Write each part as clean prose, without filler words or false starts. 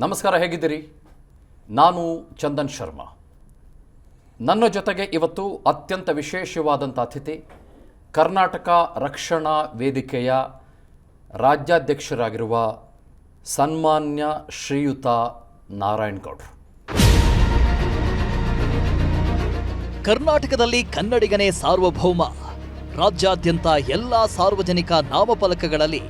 ನಮಸ್ಕಾರ, ಹೇಗಿದ್ದೀರಿ? ನಾನು ಚಂದನ್ ಶರ್ಮಾ. ನನ್ನ ಜೊತೆಗೆ ಇವತ್ತು ಅತ್ಯಂತ ವಿಶೇಷವಾದಂಥ ಅತಿಥಿ, ಕರ್ನಾಟಕ ರಕ್ಷಣಾ ವೇದಿಕೆಯ ರಾಜ್ಯಾಧ್ಯಕ್ಷರಾಗಿರುವ ಸನ್ಮಾನ್ಯ ಶ್ರೀಯುತ ನಾರಾಯಣಗೌಡರು. ಕರ್ನಾಟಕದಲ್ಲಿ ಕನ್ನಡಿಗನೇ ಸಾರ್ವಭೌಮ. ರಾಜ್ಯಾದ್ಯಂತ ಎಲ್ಲ ಸಾರ್ವಜನಿಕ ನಾಮಫಲಕಗಳಲ್ಲಿ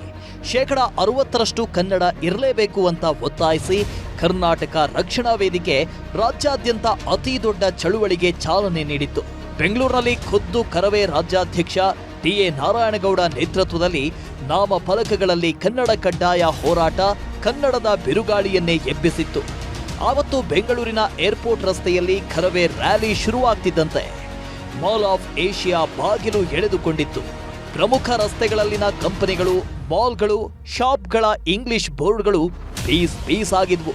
60% ಕನ್ನಡ ಇರಲೇಬೇಕು ಅಂತ ಒತ್ತಾಯಿಸಿ ಕರ್ನಾಟಕ ರಕ್ಷಣಾ ವೇದಿಕೆ ರಾಜ್ಯಾದ್ಯಂತ ಅತಿ ದೊಡ್ಡ ಚಳುವಳಿಗೆ ಚಾಲನೆ ನೀಡಿತ್ತು. ಬೆಂಗಳೂರಿನಲ್ಲಿ ಖುದ್ದು ಕರವೇ ರಾಜ್ಯಾಧ್ಯಕ್ಷ ಟಿ.ಎ. ನಾರಾಯಣಗೌಡ ನೇತೃತ್ವದಲ್ಲಿ ನಾಮಫಲಕಗಳಲ್ಲಿ ಕನ್ನಡ ಕಡ್ಡಾಯ ಹೋರಾಟ ಕನ್ನಡದ ಬಿರುಗಾಳಿಯನ್ನೇ ಎಬ್ಬಿಸಿತ್ತು. ಆವತ್ತು ಬೆಂಗಳೂರಿನ ಏರ್ಪೋರ್ಟ್ ರಸ್ತೆಯಲ್ಲಿ ಕರವೇ ರ್ಯಾಲಿ ಶುರುವಾಗ್ತಿದ್ದಂತೆ ಮಾಲ್ ಆಫ್ ಏಷ್ಯಾ ಬಾಗಿಲು ಎಳೆದುಕೊಂಡಿತ್ತು. ಪ್ರಮುಖ ರಸ್ತೆಗಳಲ್ಲಿನ ಕಂಪನಿಗಳು, ಮಾಲ್ಗಳು, ಶಾಪ್ಗಳ ಇಂಗ್ಲಿಷ್ ಬೋರ್ಡ್ಗಳು ಪೀಸ್ ಆಗಿದ್ವು.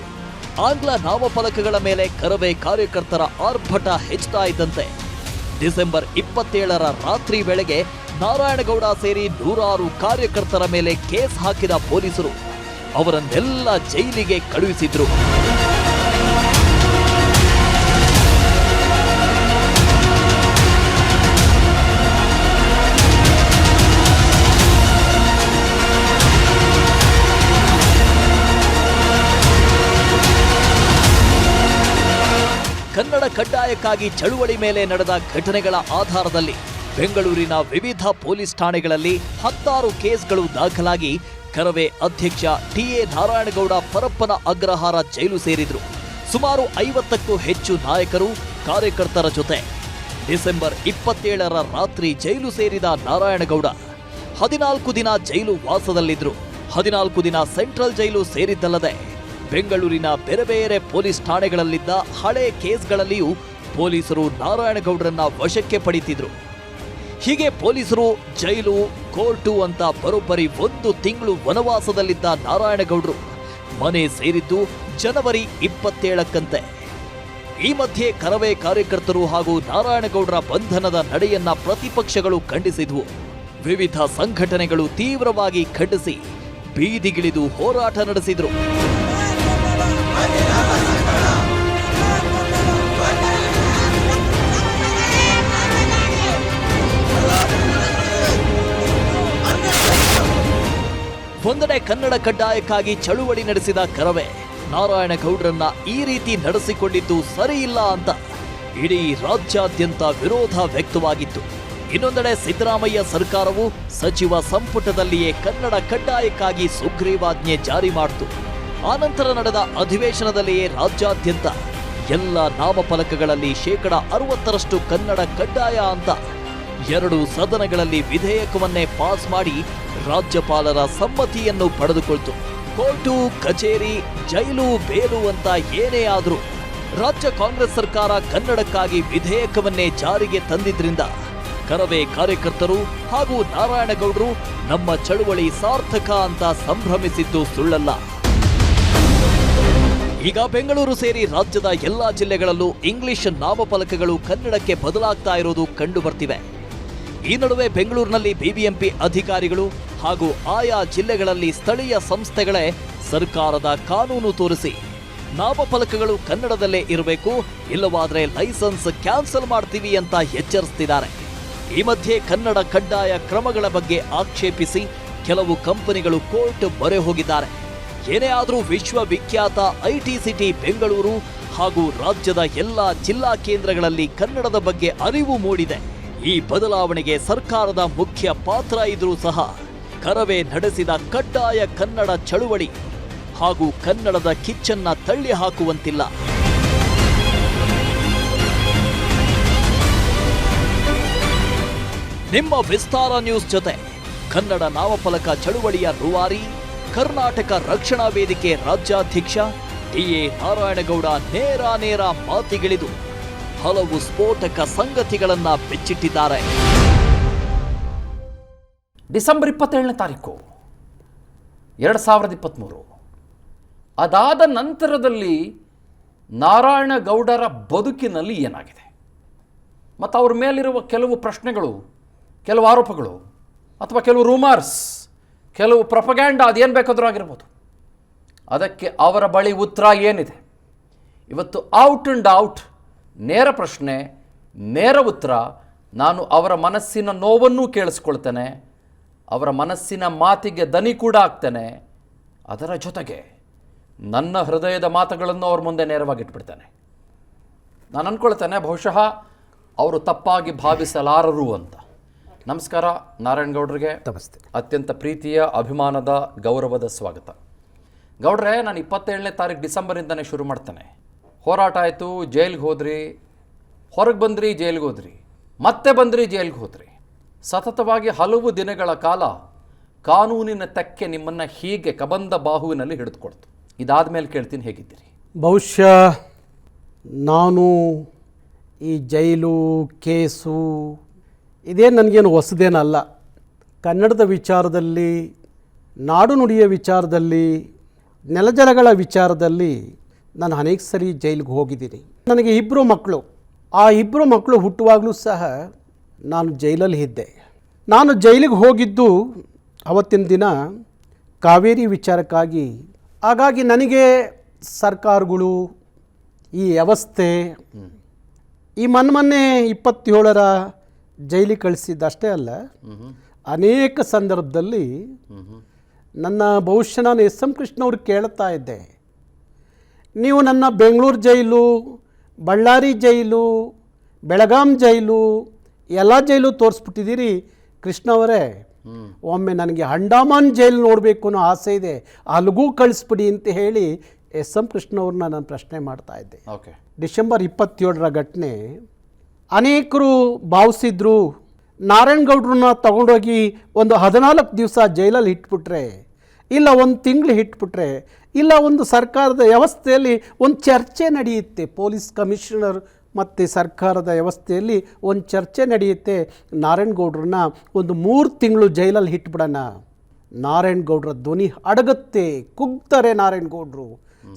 ಆಂಗ್ಲ ನಾಮಫಲಕಗಳ ಮೇಲೆ ಕರವೇ ಕಾರ್ಯಕರ್ತರ ಆರ್ಭಟ ಹೆಚ್ಚುತ್ತಾ ಇದ್ದಂತೆ ಡಿಸೆಂಬರ್ 27ರ ರಾತ್ರಿ ವೇಳೆಗೆ ನಾರಾಯಣಗೌಡ ಸೇರಿ ನೂರಾರು ಕಾರ್ಯಕರ್ತರ ಮೇಲೆ ಕೇಸ್ ಹಾಕಿದ ಪೊಲೀಸರು ಅವರನ್ನೆಲ್ಲ ಜೈಲಿಗೆ ಕಳುಹಿಸಿದ್ರು. ಕನ್ನಡ ಕಡ್ಡಾಯಕ್ಕಾಗಿ ಚಳುವಳಿ ಮೇಲೆ ನಡೆದ ಘಟನೆಗಳ ಆಧಾರದಲ್ಲಿ ಬೆಂಗಳೂರಿನ ವಿವಿಧ ಪೊಲೀಸ್ ಠಾಣೆಗಳಲ್ಲಿ 10 ಕೇಸ್ಗಳು ದಾಖಲಾಗಿ ಕರವೇ ಅಧ್ಯಕ್ಷ ಟಿ.ಎ. ನಾರಾಯಣಗೌಡ ಪರಪ್ಪನ ಅಗ್ರಹಾರ ಜೈಲು ಸೇರಿದ್ರು. ಸುಮಾರು 50ಕ್ಕೂ ಹೆಚ್ಚು ನಾಯಕರು, ಕಾರ್ಯಕರ್ತರ ಜೊತೆ ಡಿಸೆಂಬರ್ 27ರ ರಾತ್ರಿ ಜೈಲು ಸೇರಿದ ನಾರಾಯಣಗೌಡ 14 ದಿನ ಜೈಲು ವಾಸದಲ್ಲಿದ್ರು. 14 ದಿನ ಸೆಂಟ್ರಲ್ ಜೈಲು ಸೇರಿದ್ದಲ್ಲದೆ ಬೆಂಗಳೂರಿನ ಬೇರೆ ಬೇರೆ ಪೊಲೀಸ್ ಠಾಣೆಗಳಲ್ಲಿದ್ದ ಹಳೆ ಕೇಸ್ಗಳಲ್ಲಿಯೂ ಪೊಲೀಸರು ನಾರಾಯಣಗೌಡರನ್ನ ವಶಕ್ಕೆ ಪಡೆದಿದ್ರು. ಹೀಗೆ ಪೊಲೀಸರು ಜೈಲು, ಕೋರ್ಟು ಅಂತ ಬರೋಬ್ಬರಿ 1 ತಿಂಗಳು ವನವಾಸದಲ್ಲಿದ್ದ ನಾರಾಯಣಗೌಡರು ಮನೆ ಸೇರಿದ್ದು ಜನವರಿ 27ಕ್ಕಂತೆ. ಈ ಮಧ್ಯೆ ಕರವೇ ಕಾರ್ಯಕರ್ತರು ಹಾಗೂ ನಾರಾಯಣಗೌಡರ ಬಂಧನದ ನಡೆಯನ್ನ ಪ್ರತಿಪಕ್ಷಗಳು ಖಂಡಿಸಿದ್ವು. ವಿವಿಧ ಸಂಘಟನೆಗಳು ತೀವ್ರವಾಗಿ ಖಂಡಿಸಿ ಬೀದಿಗಿಳಿದು ಹೋರಾಟ ನಡೆಸಿದ್ರು. ಒಂದೆಡೆ ಕನ್ನಡ ಕಡ್ಡಾಯಕ್ಕಾಗಿ ಚಳುವಳಿ ನಡೆಸಿದ ಕರವೇ ನಾರಾಯಣಗೌಡರನ್ನ ಈ ರೀತಿ ನಡೆಸಿಕೊಂಡಿದ್ದು ಸರಿಯಿಲ್ಲ ಅಂತ ಇಡೀ ರಾಜ್ಯಾದ್ಯಂತ ವಿರೋಧ ವ್ಯಕ್ತವಾಗಿತ್ತು. ಇನ್ನೊಂದೆಡೆ ಸಿದ್ದರಾಮಯ್ಯ ಸರ್ಕಾರವು ಸಚಿವ ಸಂಪುಟದಲ್ಲಿಯೇ ಕನ್ನಡ ಕಡ್ಡಾಯಕ್ಕಾಗಿ ಸುಗ್ರೀವಾಜ್ಞೆ ಜಾರಿ ಮಾಡಿತು. ಆನಂತರ ನಡೆದ ಅಧಿವೇಶನದಲ್ಲಿಯೇ ರಾಜ್ಯಾದ್ಯಂತ ಎಲ್ಲ ನಾಮಫಲಕಗಳಲ್ಲಿ 60% ಕನ್ನಡ ಕಡ್ಡಾಯ ಅಂತ 2 ಸದನಗಳಲ್ಲಿ ವಿಧೇಯಕವನ್ನೇ ಪಾಸ್ ಮಾಡಿ ರಾಜ್ಯಪಾಲರ ಸಮ್ಮತಿಯನ್ನು ಪಡೆದುಕೊಳ್ತು. ಕೋರ್ಟು, ಕಚೇರಿ, ಜೈಲು, ಬೇಲು ಅಂತ ಏನೇ ಆದರೂ ರಾಜ್ಯ ಕಾಂಗ್ರೆಸ್ ಸರ್ಕಾರ ಕನ್ನಡಕ್ಕಾಗಿ ವಿಧೇಯಕವನ್ನೇ ಜಾರಿಗೆ ತಂದಿದ್ರಿಂದ ಕರವೇ ಕಾರ್ಯಕರ್ತರು ಹಾಗೂ ನಾರಾಯಣಗೌಡರು ನಮ್ಮ ಚಳುವಳಿ ಸಾರ್ಥಕ ಅಂತ ಸಂಭ್ರಮಿಸಿದ್ದು ಸುಳ್ಳಲ್ಲ. ಈಗ ಬೆಂಗಳೂರು ಸೇರಿ ರಾಜ್ಯದ ಎಲ್ಲಾ ಜಿಲ್ಲೆಗಳಲ್ಲೂ ಇಂಗ್ಲಿಷ್ ನಾಮಫಲಕಗಳು ಕನ್ನಡಕ್ಕೆ ಬದಲಾಗ್ತಾ ಇರೋದು ಕಂಡು ಬರ್ತಿವೆ. ಈ ನಡುವೆ ಬೆಂಗಳೂರಿನಲ್ಲಿ ಬಿಬಿಎಂಪಿ ಅಧಿಕಾರಿಗಳು ಹಾಗೂ ಆಯಾ ಜಿಲ್ಲೆಗಳಲ್ಲಿ ಸ್ಥಳೀಯ ಸಂಸ್ಥೆಗಳೇ ಸರ್ಕಾರದ ಕಾನೂನು ತೋರಿಸಿ ನಾಮಫಲಕಗಳು ಕನ್ನಡದಲ್ಲೇ ಇರಬೇಕು, ಇಲ್ಲವಾದ್ರೆ ಲೈಸೆನ್ಸ್ ಕ್ಯಾನ್ಸಲ್ ಮಾಡ್ತೀವಿ ಅಂತ ಎಚ್ಚರಿಸ್ತಿದ್ದಾರೆ. ಈ ಮಧ್ಯೆ ಕನ್ನಡ ಕಡ್ಡಾಯ ಕ್ರಮಗಳ ಬಗ್ಗೆ ಆಕ್ಷೇಪಿಸಿ ಕೆಲವು ಕಂಪನಿಗಳು ಕೋರ್ಟ್ ಮೊರೆ ಹೋಗಿದ್ದಾರೆ. ಏನೇ ಆದರೂ ವಿಶ್ವವಿಖ್ಯಾತ ಐಟಿ ಸಿಟಿ ಬೆಂಗಳೂರು ಹಾಗೂ ರಾಜ್ಯದ ಎಲ್ಲ ಜಿಲ್ಲಾ ಕೇಂದ್ರಗಳಲ್ಲಿ ಕನ್ನಡದ ಬಗ್ಗೆ ಅರಿವು ಮೂಡಿದೆ. ಈ ಬದಲಾವಣೆಗೆ ಸರ್ಕಾರದ ಮುಖ್ಯ ಪಾತ್ರ ಇದ್ರೂ ಸಹ ಕರವೇ ನಡೆಸಿದ ಕಡ್ಡಾಯ ಕನ್ನಡ ಚಳುವಳಿ ಹಾಗೂ ಕನ್ನಡದ ಕಿಚ್ಚನ್ನ ತಳ್ಳಿ ಹಾಕುವಂತಿಲ್ಲ. ನಿಮ್ಮ ವಿಸ್ತಾರ ನ್ಯೂಸ್ ಜೊತೆ ಕನ್ನಡ ನಾಮಫಲಕ ಚಳುವಳಿಯ ರೂವಾರಿ ಕರ್ನಾಟಕ ರಕ್ಷಣಾ ವೇದಿಕೆ ರಾಜ್ಯಾಧ್ಯಕ್ಷ ಟಿ.ಎ. ನಾರಾಯಣಗೌಡ ನೇರ ಮಾತಿಗಿಳಿದು ಹಲವು ಸ್ಫೋಟಕ ಸಂಗತಿಗಳನ್ನ ಬಿಚ್ಚಿಟ್ಟಿದ್ದಾರೆ. ಡಿಸೆಂಬರ್ 27ನೇ ತಾರೀಕು 2023. ಅದಾದ ನಂತರದಲ್ಲಿ ನಾರಾಯಣಗೌಡರ ಬದುಕಿನಲ್ಲಿ ಏನಾಗಿದೆ ಮತ್ತು ಅವ್ರ ಮೇಲಿರುವ ಕೆಲವು ಪ್ರಶ್ನೆಗಳು, ಕೆಲವು ಆರೋಪಗಳು ಅಥವಾ ಕೆಲವು ರೂಮರ್ಸ್, ಕೆಲವು ಪ್ರೊಪಗ್ಯಾಂಡ, ಅದೇನು ಬೇಕಾದರೂ ಆಗಿರ್ಬೋದು, ಅದಕ್ಕೆ ಅವರ ಬಳಿ ಉತ್ತರ ಏನಿದೆ? ಇವತ್ತು ಔಟ್ ಆ್ಯಂಡ್ ಔಟ್ ನೇರ ಪ್ರಶ್ನೆ, ನೇರ ಉತ್ತರ. ನಾನು ಅವರ ಮನಸ್ಸಿನ ನೋವನ್ನೂ ಕೇಳಿಸ್ಕೊಳ್ತೇನೆ, ಅವರ ಮನಸ್ಸಿನ ಮಾತಿಗೆ ದನಿ ಕೂಡ ಆಗ್ತೇನೆ, ಅದರ ಜೊತೆಗೆ ನನ್ನ ಹೃದಯದ ಮಾತುಗಳನ್ನು ಅವ್ರ ಮುಂದೆ ನೇರವಾಗಿ ಇಟ್ಬಿಡ್ತೇನೆ. ನಾನು ಅಂದ್ಕೊಳ್ತೇನೆ ಬಹುಶಃ ಅವರು ತಪ್ಪಾಗಿ ಭಾವಿಸಲಾರರು ಅಂತ. ನಮಸ್ಕಾರ ನಾರಾಯಣಗೌಡರಿಗೆ. ನಮಸ್ತೆ. ಅತ್ಯಂತ ಪ್ರೀತಿಯ, ಅಭಿಮಾನದ, ಗೌರವದ ಸ್ವಾಗತ. ಗೌಡ್ರೆ, ನಾನು 27ನೇ ತಾರೀಕು ಡಿಸೆಂಬರಿಂದನೇ ಶುರು ಮಾಡ್ತೇನೆ. ಹೋರಾಟ ಆಯಿತು, ಜೈಲಿಗೆ ಹೋದ್ರಿ, ಹೊರಗೆ ಬಂದ್ರಿ, ಜೈಲಿಗೆ ಹೋದ್ರಿ, ಮತ್ತೆ ಬಂದ್ರಿ, ಜೈಲಿಗೆ ಹೋದ್ರಿ. ಸತತವಾಗಿ ಹಲವು ದಿನಗಳ ಕಾಲ ಕಾನೂನಿನ ತೆಕ್ಕೆ ನಿಮ್ಮನ್ನು ಹೀಗೆ ಕಬಂದ ಬಾಹುವಿನಲ್ಲಿ ಹಿಡಿದುಕೊಳ್ತು. ಇದಾದ ಮೇಲೆ ಕೇಳ್ತೀನಿ, ಹೇಗಿದ್ದೀರಿ? ಬಹುಶಃ ನಾನು ಈ ಜೈಲು ಕೇಸು ಇದೇ ನನಗೇನು ಹೊಸದೇನಲ್ಲ. ಕನ್ನಡದ ವಿಚಾರದಲ್ಲಿ, ನಾಡು ನುಡಿಯ ವಿಚಾರದಲ್ಲಿ, ನೆಲಜಲಗಳ ವಿಚಾರದಲ್ಲಿ ನಾನು ಅನೇಕ ಸರಿ ಜೈಲಿಗೆ ಹೋಗಿದ್ದೀನಿ. ನನಗೆ 2 ಮಕ್ಕಳು. ಆ 2 ಮಕ್ಕಳು ಹುಟ್ಟುವಾಗಲೂ ಸಹ ನಾನು ಜೈಲಲ್ಲಿ ಇದ್ದೆ. ನಾನು ಜೈಲಿಗೆ ಹೋಗಿದ್ದು ಅವತ್ತಿನ ದಿನ ಕಾವೇರಿ ವಿಚಾರಕ್ಕಾಗಿ. ಹಾಗಾಗಿ ನನಗೆ ಸರ್ಕಾರಗಳು, ಈ ವ್ಯವಸ್ಥೆ, ಈ ಮೊನ್ನೆ 27ರ ಜೈಲಿಗೆ ಕಳಿಸಿದ್ದಷ್ಟೇ ಅಲ್ಲ, ಅನೇಕ ಸಂದರ್ಭದಲ್ಲಿ ನನ್ನ ಬಹುಶಃ ನಾನು ಎಸ್.ಎಂ. ಕೃಷ್ಣ ಅವ್ರಿಗೆ ಕೇಳ್ತಾ ಇದ್ದೆ, ನೀವು ನನ್ನ ಬೆಂಗಳೂರು ಜೈಲು, ಬಳ್ಳಾರಿ ಜೈಲು, ಬೆಳಗಾಂ ಜೈಲು, ಎಲ್ಲ ಜೈಲು ತೋರಿಸ್ಬಿಟ್ಟಿದ್ದೀರಿ ಕೃಷ್ಣ ಅವರೇ, ಒಮ್ಮೆ ನನಗೆ ಅಂಡಮಾನ್ ಜೈಲು ನೋಡಬೇಕು ಅನ್ನೋ ಆಸೆ ಇದೆ, ಅಲ್ಲಿಗೂ ಕಳಿಸ್ಬಿಡಿ ಅಂತ ಹೇಳಿ ಎಸ್.ಎಂ. ಕೃಷ್ಣ ಅವ್ರನ್ನ ನಾನು ಪ್ರಶ್ನೆ ಮಾಡ್ತಾ ಇದ್ದೆ. ಡಿಸೆಂಬರ್ 27ರ ಘಟನೆ. ಅನೇಕರು ಭಾವಿಸಿದ್ರು ನಾರಾಯಣಗೌಡ್ರನ್ನ ತಗೊಂಡೋಗಿ ಒಂದು 14 ದಿವಸ ಜೈಲಲ್ಲಿ ಇಟ್ಬಿಟ್ರೆ, ಇಲ್ಲ 1 ತಿಂಗಳು ಇಟ್ಬಿಟ್ರೆ, ಇಲ್ಲ ಒಂದು ಸರ್ಕಾರದ ವ್ಯವಸ್ಥೆಯಲ್ಲಿ ಒಂದು ಚರ್ಚೆ ನಡೆಯುತ್ತೆ, ಪೊಲೀಸ್ ಕಮಿಷನರ್ ಮತ್ತು ಸರ್ಕಾರದ ವ್ಯವಸ್ಥೆಯಲ್ಲಿ ಒಂದು ಚರ್ಚೆ ನಡೆಯುತ್ತೆ, ನಾರಾಯಣಗೌಡ್ರನ್ನ ಒಂದು 3 ತಿಂಗಳು ಜೈಲಲ್ಲಿ ಇಟ್ಬಿಡೋಣ. ನಾರಾಯಣಗೌಡ್ರ ಧ್ವನಿ ಅಡಗುತ್ತೆ, ಕುಗ್ತಾರೆ ನಾರಾಯಣಗೌಡರು,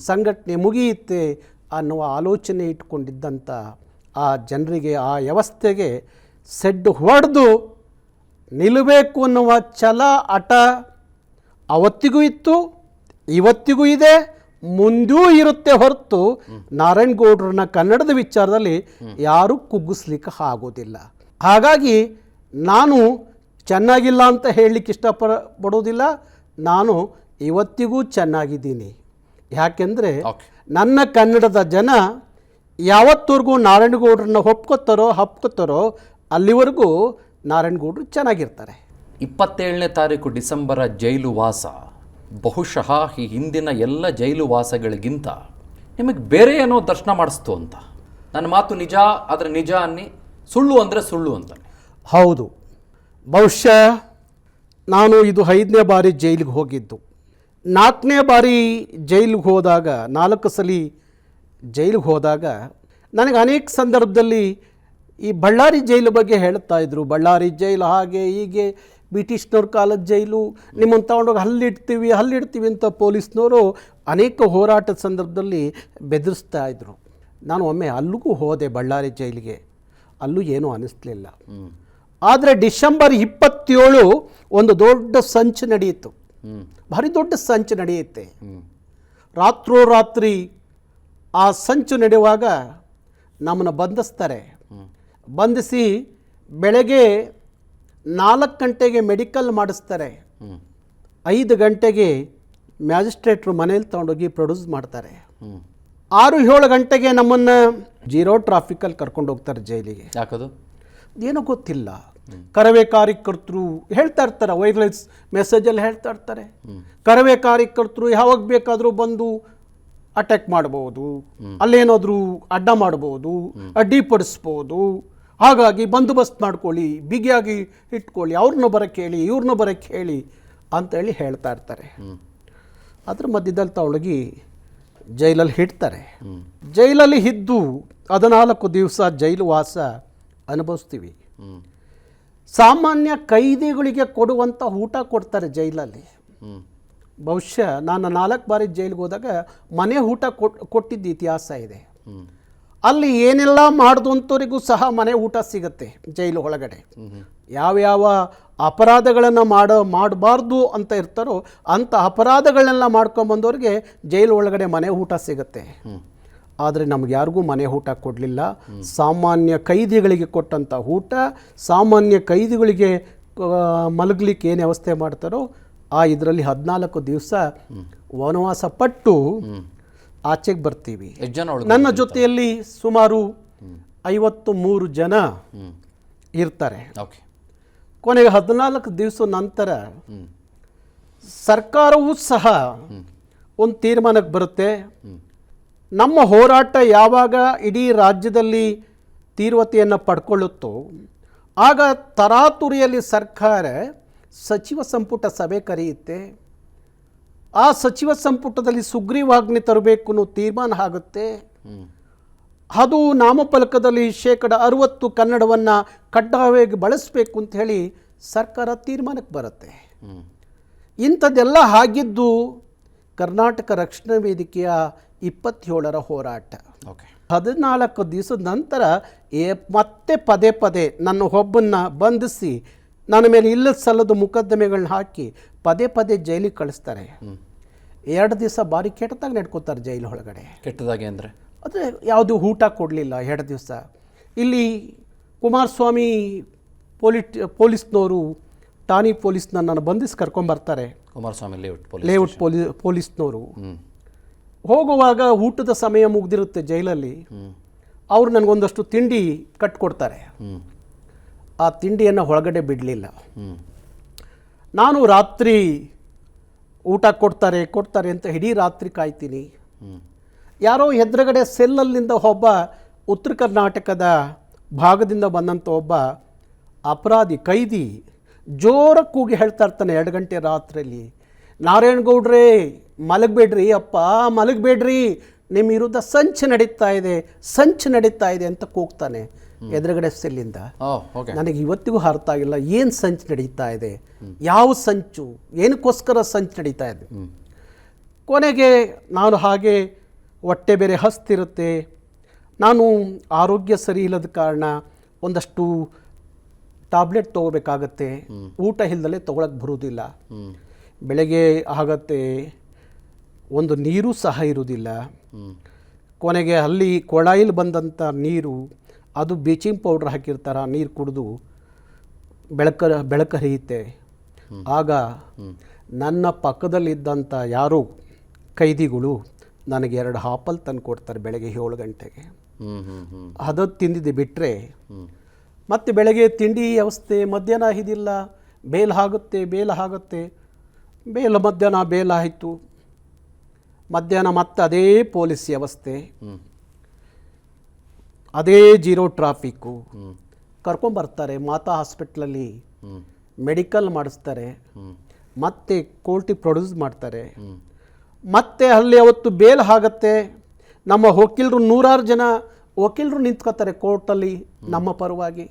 ಸಂಘಟನೆ ಮುಗಿಯುತ್ತೆ ಅನ್ನುವ ಆಲೋಚನೆ ಇಟ್ಕೊಂಡಿದ್ದಂಥ ಆ ಜನರಿಗೆ, ಆ ವ್ಯವಸ್ಥೆಗೆ ಸೆಡ್ಡು ಹೊಡೆದು ನಿಲ್ಲಬೇಕು ಅನ್ನುವ ಛಲ, ಹಠ ಅವತ್ತಿಗೂ ಇತ್ತು, ಇವತ್ತಿಗೂ ಇದೆ, ಮುಂದೂ ಇರುತ್ತೆ. ಹೊರತು ನಾರಾಯಣಗೌಡ್ರನ್ನ ಕನ್ನಡದ ವಿಚಾರದಲ್ಲಿ ಯಾರೂ ಕುಗ್ಗಿಸ್ಲಿಕ್ಕೆ ಆಗೋದಿಲ್ಲ. ಹಾಗಾಗಿ ನಾನು ಚೆನ್ನಾಗಿಲ್ಲ ಅಂತ ಹೇಳಲಿಕ್ಕೆ ಇಷ್ಟಪಡೋದಿಲ್ಲ. ನಾನು ಇವತ್ತಿಗೂ ಚೆನ್ನಾಗಿದ್ದೀನಿ. ಯಾಕೆಂದರೆ ನನ್ನ ಕನ್ನಡದ ಜನ ಯಾವತ್ತವರೆಗೂ ನಾರಾಯಣಗೌಡ್ರನ್ನ ಹಪ್ಕೋತಾರೋ ಅಲ್ಲಿವರೆಗೂ ನಾರಾಯಣಗೌಡರು ಚೆನ್ನಾಗಿರ್ತಾರೆ. 27ನೇ ತಾರೀಕು ಡಿಸೆಂಬರ ಜೈಲು ವಾಸ ಬಹುಶಃ ಈ ಹಿಂದಿನ ಎಲ್ಲ ಜೈಲು ವಾಸಗಳಿಗಿಂತ ನಿಮಗೆ ಬೇರೆ ಏನೋ ದರ್ಶನ ಮಾಡಿಸ್ತು ಅಂತ. ನನ್ನ ಮಾತು ನಿಜ, ಆದರೆ ನಿಜ ಅನ್ನಿ, ಸುಳ್ಳು ಅಂದರೆ ಸುಳ್ಳು ಅಂತ. ಹೌದು, ಬಹುಶಃ ನಾನು ಇದು 5ನೇ ಬಾರಿ ಜೈಲಿಗೆ ಹೋಗಿದ್ದು. 4ನೇ ಬಾರಿ ಜೈಲಿಗೆ ಹೋದಾಗ, 4 ಸಲ ಜೈಲಿಗೆ ಹೋದಾಗ ನನಗೆ ಅನೇಕ ಸಂದರ್ಭದಲ್ಲಿ ಈ ಬಳ್ಳಾರಿ ಜೈಲು ಬಗ್ಗೆ ಹೇಳ್ತಾ ಇದ್ರು. ಬಳ್ಳಾರಿ ಜೈಲು ಹಾಗೆ ಹೀಗೆ, ಬ್ರಿಟಿಷ್ನವ್ರ ಕಾಲದ ಜೈಲು, ನಿಮ್ಮನ್ನು ತಗೊಂಡೋಗಿ ಹಲ್ಲಿಡ್ತೀವಿ ಅಂತ ಪೊಲೀಸ್ನವರು ಅನೇಕ ಹೋರಾಟದ ಸಂದರ್ಭದಲ್ಲಿ ಬೆದರಿಸ್ತಾ ಇದ್ರು. ನಾನು ಒಮ್ಮೆ ಅಲ್ಲಿಗೂ ಹೋದೆ, ಬಳ್ಳಾರಿ ಜೈಲಿಗೆ. ಅಲ್ಲೂ ಏನೂ ಅನ್ನಿಸ್ಲಿಲ್ಲ. ಆದರೆ ಡಿಸೆಂಬರ್ 27 ಒಂದು ದೊಡ್ಡ ಸಂಚು ನಡೆಯಿತು, ಭಾರಿ ದೊಡ್ಡ ಸಂಚು ನಡೆಯುತ್ತೆ. ರಾತ್ರೋರಾತ್ರಿ ಆ ಸಂಚು ನಡೆಯುವಾಗ ನಮ್ಮನ್ನು ಬಂಧಿಸ್ತಾರೆ. ಬಂಧಿಸಿ ಬೆಳಗ್ಗೆ 4 ಗಂಟೆಗೆ ಮೆಡಿಕಲ್ ಮಾಡಿಸ್ತಾರೆ. 5 ಗಂಟೆಗೆ ಮ್ಯಾಜಿಸ್ಟ್ರೇಟ್ರು ಮನೇಲಿ ತೊಗೊಂಡೋಗಿ ಪ್ರೊಡ್ಯೂಸ್ ಮಾಡ್ತಾರೆ. 6-7 ಗಂಟೆಗೆ ನಮ್ಮನ್ನು 0 ಟ್ರಾಫಿಕಲ್ಲಿ ಕರ್ಕೊಂಡು ಹೋಗ್ತಾರೆ ಜೈಲಿಗೆ. ಯಾಕದು ಏನೋ ಗೊತ್ತಿಲ್ಲ. ಕರವೇ ಕಾರ್ಯಕರ್ತರು ಹೇಳ್ತಾ ಇರ್ತಾರೆ, ವೈರ್ಲೆಸ್ ಮೆಸೇಜಲ್ಲಿ ಹೇಳ್ತಾ ಇರ್ತಾರೆ, ಕರವೇ ಕಾರ್ಯಕರ್ತರು ಯಾವಾಗ ಬೇಕಾದರೂ ಬಂದು ಅಟ್ಯಾಕ್ ಮಾಡ್ಬೋದು, ಅಲ್ಲೇನಾದರೂ ಅಡ್ಡ ಮಾಡ್ಬೋದು, ಅಡ್ಡಿಪಡಿಸ್ಬೋದು, ಹಾಗಾಗಿ ಬಂದೋಬಸ್ತ್ ಮಾಡ್ಕೊಳ್ಳಿ, ಬಿಗಿಯಾಗಿ ಇಟ್ಕೊಳ್ಳಿ, ಅವ್ರನ್ನ ಬರೋಕ್ಕೆ ಹೇಳಿ, ಇವ್ರನ್ನ ಬರೋಕ್ಕೆ ಹೇಳಿ ಅಂತೇಳಿ ಹೇಳ್ತಾ ಇರ್ತಾರೆ. ಅದ್ರ ಮಧ್ಯದಲ್ಲಿ ತಗೊಳಗಿ ಜೈಲಲ್ಲಿ ಇಡ್ತಾರೆ. ಜೈಲಲ್ಲಿ ಇದ್ದು 14 ದಿವಸ ಜೈಲು ವಾಸ ಅನುಭವಿಸ್ತೀವಿ. ಸಾಮಾನ್ಯ ಕೈದಿಗಳಿಗೆ ಕೊಡುವಂಥ ಊಟ ಕೊಡ್ತಾರೆ ಜೈಲಲ್ಲಿ. ಬಹುಶಃ ನಾನು 4 ಬಾರಿ ಜೈಲಿಗೆ ಹೋದಾಗ ಮನೆ ಊಟ ಕೊಟ್ಟಿದ್ದ ಇತಿಹಾಸ ಇದೆ. ಅಲ್ಲಿ ಏನೆಲ್ಲ ಮಾಡಿದಂಥವರಿಗೂ ಸಹ ಮನೆ ಊಟ ಸಿಗುತ್ತೆ ಜೈಲು ಒಳಗಡೆ. ಯಾವ್ಯಾವ ಅಪರಾಧಗಳನ್ನು ಮಾಡಬಾರ್ದು ಅಂತ ಇರ್ತಾರೋ ಅಂಥ ಅಪರಾಧಗಳನ್ನೆಲ್ಲ ಮಾಡ್ಕೊಂಬಂದವ್ರಿಗೆ ಜೈಲು ಒಳಗಡೆ ಮನೆ ಊಟ ಸಿಗುತ್ತೆ. ಆದರೆ ನಮ್ಗೆ ಯಾರಿಗೂ ಮನೆ ಊಟ ಕೊಡಲಿಲ್ಲ. ಸಾಮಾನ್ಯ ಕೈದಿಗಳಿಗೆ ಕೊಟ್ಟಂಥ ಊಟ, ಸಾಮಾನ್ಯ ಕೈದಿಗಳಿಗೆ ಮಲಗಲಿಕ್ಕೆ ಏನು ವ್ಯವಸ್ಥೆ ಮಾಡ್ತಾರೋ ಆ ಇದರಲ್ಲಿ 14 ದಿವಸ ವನವಾಸ ಪಟ್ಟು ಆಚೆಗೆ ಬರ್ತೀವಿ. ನನ್ನ ಜೊತೆಯಲ್ಲಿ ಸುಮಾರು 53 ಜನ ಇರ್ತಾರೆ. ಕೊನೆಗೆ 14 ದಿವಸ ನಂತರ ಸರ್ಕಾರವೂ ಸಹ ಒಂದು ತೀರ್ಮಾನಕ್ಕೆ ಬರುತ್ತೆ. ನಮ್ಮ ಹೋರಾಟ ಯಾವಾಗ ಇಡೀ ರಾಜ್ಯದಲ್ಲಿ ತೀವ್ರತೆಯನ್ನು ಪಡ್ಕೊಳ್ಳುತ್ತೋ ಆಗ ತರಾತುರಿಯಲ್ಲಿ ಸರ್ಕಾರ ಸಚಿವ ಸಂಪುಟ ಸಭೆ ಕರೆಯುತ್ತೆ. ಆ ಸಚಿವ ಸಂಪುಟದಲ್ಲಿ ಸುಗ್ರೀವಾಜ್ಞೆ ತರಬೇಕು ಅನ್ನೋ ತೀರ್ಮಾನ ಆಗುತ್ತೆ. ಅದು ನಾಮಫಲಕದಲ್ಲಿ 60% ಕನ್ನಡವನ್ನು ಕಡ್ಡಾಯವಾಗಿ ಬಳಸಬೇಕು ಅಂತ ಹೇಳಿ ಸರ್ಕಾರ ತೀರ್ಮಾನಕ್ಕೆ ಬರುತ್ತೆ. ಇಂಥದ್ದೆಲ್ಲ ಆಗಿದ್ದು ಕರ್ನಾಟಕ ರಕ್ಷಣಾ ವೇದಿಕೆಯ 27ರ ಹೋರಾಟ. 14 ದಿವಸದ ನಂತರ ಮತ್ತೆ ಪದೇ ಪದೇ ನನ್ನ ಒಬ್ಬನ್ನ ಬಂಧಿಸಿ ನನ್ನ ಮೇಲೆ ಇಲ್ಲದ ಸಲ್ಲದ ಮುಕದ್ದಮೆಗಳನ್ನ ಹಾಕಿ ಪದೇ ಪದೇ ಜೈಲಿಗೆ ಕಳಿಸ್ತಾರೆ. 2 ದಿವಸ ಭಾರಿ ಕೆಟ್ಟದಾಗ ನಡ್ಕೋತಾರೆ ಜೈಲು ಒಳಗಡೆ. ಕೆಟ್ಟದಾಗಿ ಅಂದರೆ ಆದರೆ ಯಾವುದೂ ಊಟ ಕೊಡಲಿಲ್ಲ 2 ದಿವಸ. ಇಲ್ಲಿ ಕುಮಾರಸ್ವಾಮಿ ಪೊಲೀಸ್ನವರು ಠಾಣೆ ಪೊಲೀಸ್ನ ನಾನು ಬಂಧಿಸಿ ಕರ್ಕೊಂಬರ್ತಾರೆ. ಕುಮಾರಸ್ವಾಮಿ ಲೇಔಟ್ ಪೊಲೀಸ್ನವರು ಹೋಗುವಾಗ ಊಟದ ಸಮಯ ಮುಗ್ದಿರುತ್ತೆ ಜೈಲಲ್ಲಿ. ಅವರು ನನಗೊಂದಷ್ಟು ತಿಂಡಿ ಕಟ್ಕೊಡ್ತಾರೆ. ಆ ತಿಂಡಿಯನ್ನು ಒಳಗಡೆ ಬಿಡಲಿಲ್ಲ. ನಾನು ರಾತ್ರಿ ಊಟ ಕೊಡ್ತಾರೆ ಅಂತ ಇಡೀ ರಾತ್ರಿ ಕಾಯ್ತೀನಿ. ಯಾರೋ ಎದುರುಗಡೆ ಸೆಲ್ಲಲ್ಲಿಂದ ಒಬ್ಬ ಉತ್ತರ ಕರ್ನಾಟಕದ ಭಾಗದಿಂದ ಬಂದಂಥ ಒಬ್ಬ ಅಪರಾಧಿ ಕೈದಿ ಜೋರಾಗಿ ಕೂಗಿ ಹೇಳ್ತಾ ಇರ್ತಾನೆ 2 ಗಂಟೆ ರಾತ್ರಿಯಲ್ಲಿ, ನಾರಾಯಣಗೌಡ್ರೇ ಮಲಗಬೇಡ್ರಿ ಅಪ್ಪ, ಮಲಗಬೇಡ್ರಿ, ನಿಮ್ಮ ವಿರುದ್ಧ ಸಂಚು ನಡೀತಾ ಇದೆ ಅಂತ ಕೂಗ್ತಾನೆ ಎದುರುಗಡೆ ಸೆಲ್ಲಿಂದ. ನನಗೆ ಇವತ್ತಿಗೂ ಅರ್ಥ ಆಗಿಲ್ಲ ಏನು ಸಂಚು ನಡೀತಾ ಇದೆ, ಯಾವ ಸಂಚು, ಏನಕ್ಕೋಸ್ಕರ ಸಂಚು ನಡೀತಾ ಇದೆ. ಕೊನೆಗೆ ನಾನು ಹಾಗೆ ಹೊಟ್ಟೆ ಬೇರೆ ಹಸ್ತಿರುತ್ತೆ. ನಾನು ಆರೋಗ್ಯ ಸರಿ ಇಲ್ಲದ ಕಾರಣ ಒಂದಷ್ಟು ಟ್ಯಾಬ್ಲೆಟ್ ತೊಗೋಬೇಕಾಗತ್ತೆ. ಊಟ ಇಲ್ಲದಲ್ಲೇ ತೊಗೊಳಕ್ಕೆ ಬರುವುದಿಲ್ಲ. ಬೆಳಗ್ಗೆ ಆಗತ್ತೆ, ಒಂದು ನೀರು ಸಹ ಇರುವುದಿಲ್ಲ. ಕೊನೆಗೆ ಅಲ್ಲಿ ಕೊಳಾಯಿಲ್ ಬಂದಂಥ ನೀರು, ಅದು ಬ್ಲೀಚಿಂಗ್ ಪೌಡ್ರ್ ಹಾಕಿರ್ತಾರೆ, ನೀರು ಕುಡಿದು ಬೆಳಕರಿಯುತ್ತೆ. ಆಗ ನನ್ನ ಪಕ್ಕದಲ್ಲಿದ್ದಂಥ ಯಾರೋ ಕೈದಿಗಳು ನನಗೆ 2 ಆಪಲ್ ತಂದು ಕೊಡ್ತಾರೆ ಬೆಳಗ್ಗೆ 7 ಗಂಟೆಗೆ. ಅದು ತಿಂದಿದ್ದು ಬಿಟ್ಟರೆ ಮತ್ತು ಬೆಳಗ್ಗೆ ತಿಂಡಿ ವ್ಯವಸ್ಥೆ ಮಧ್ಯಾಹ್ನ ಇದಿಲ್ಲ. ಬೇಲ್ ಆಗುತ್ತೆ. ಮಧ್ಯಾಹ್ನ ಬೇಲ್ ಆಯಿತು. ಮಧ್ಯಾಹ್ನ ಮತ್ತೆ ಅದೇ ಪೊಲೀಸ್ ವ್ಯವಸ್ಥೆ, ಅದೇ 0 ಟ್ರಾಫಿಕ್ಕು. ಕರ್ಕೊಂಬರ್ತಾರೆ ಮಾತಾ ಹಾಸ್ಪಿಟ್ಲಲ್ಲಿ, ಮೆಡಿಕಲ್ ಮಾಡಿಸ್ತಾರೆ, ಮತ್ತೆ ಕೋರ್ಟಿಗೆ ಪ್ರೊಡ್ಯೂಸ್ ಮಾಡ್ತಾರೆ. ಮತ್ತೆ ಅಲ್ಲಿ ಅವತ್ತು ಬೇಲ್ ಆಗತ್ತೆ. ನಮ್ಮ ವಕೀಲರು 100 ಜನ ವಕೀಲರು ನಿಂತ್ಕೋತಾರೆ ಕೋರ್ಟಲ್ಲಿ ನಮ್ಮ ಪರವಾಗಿ.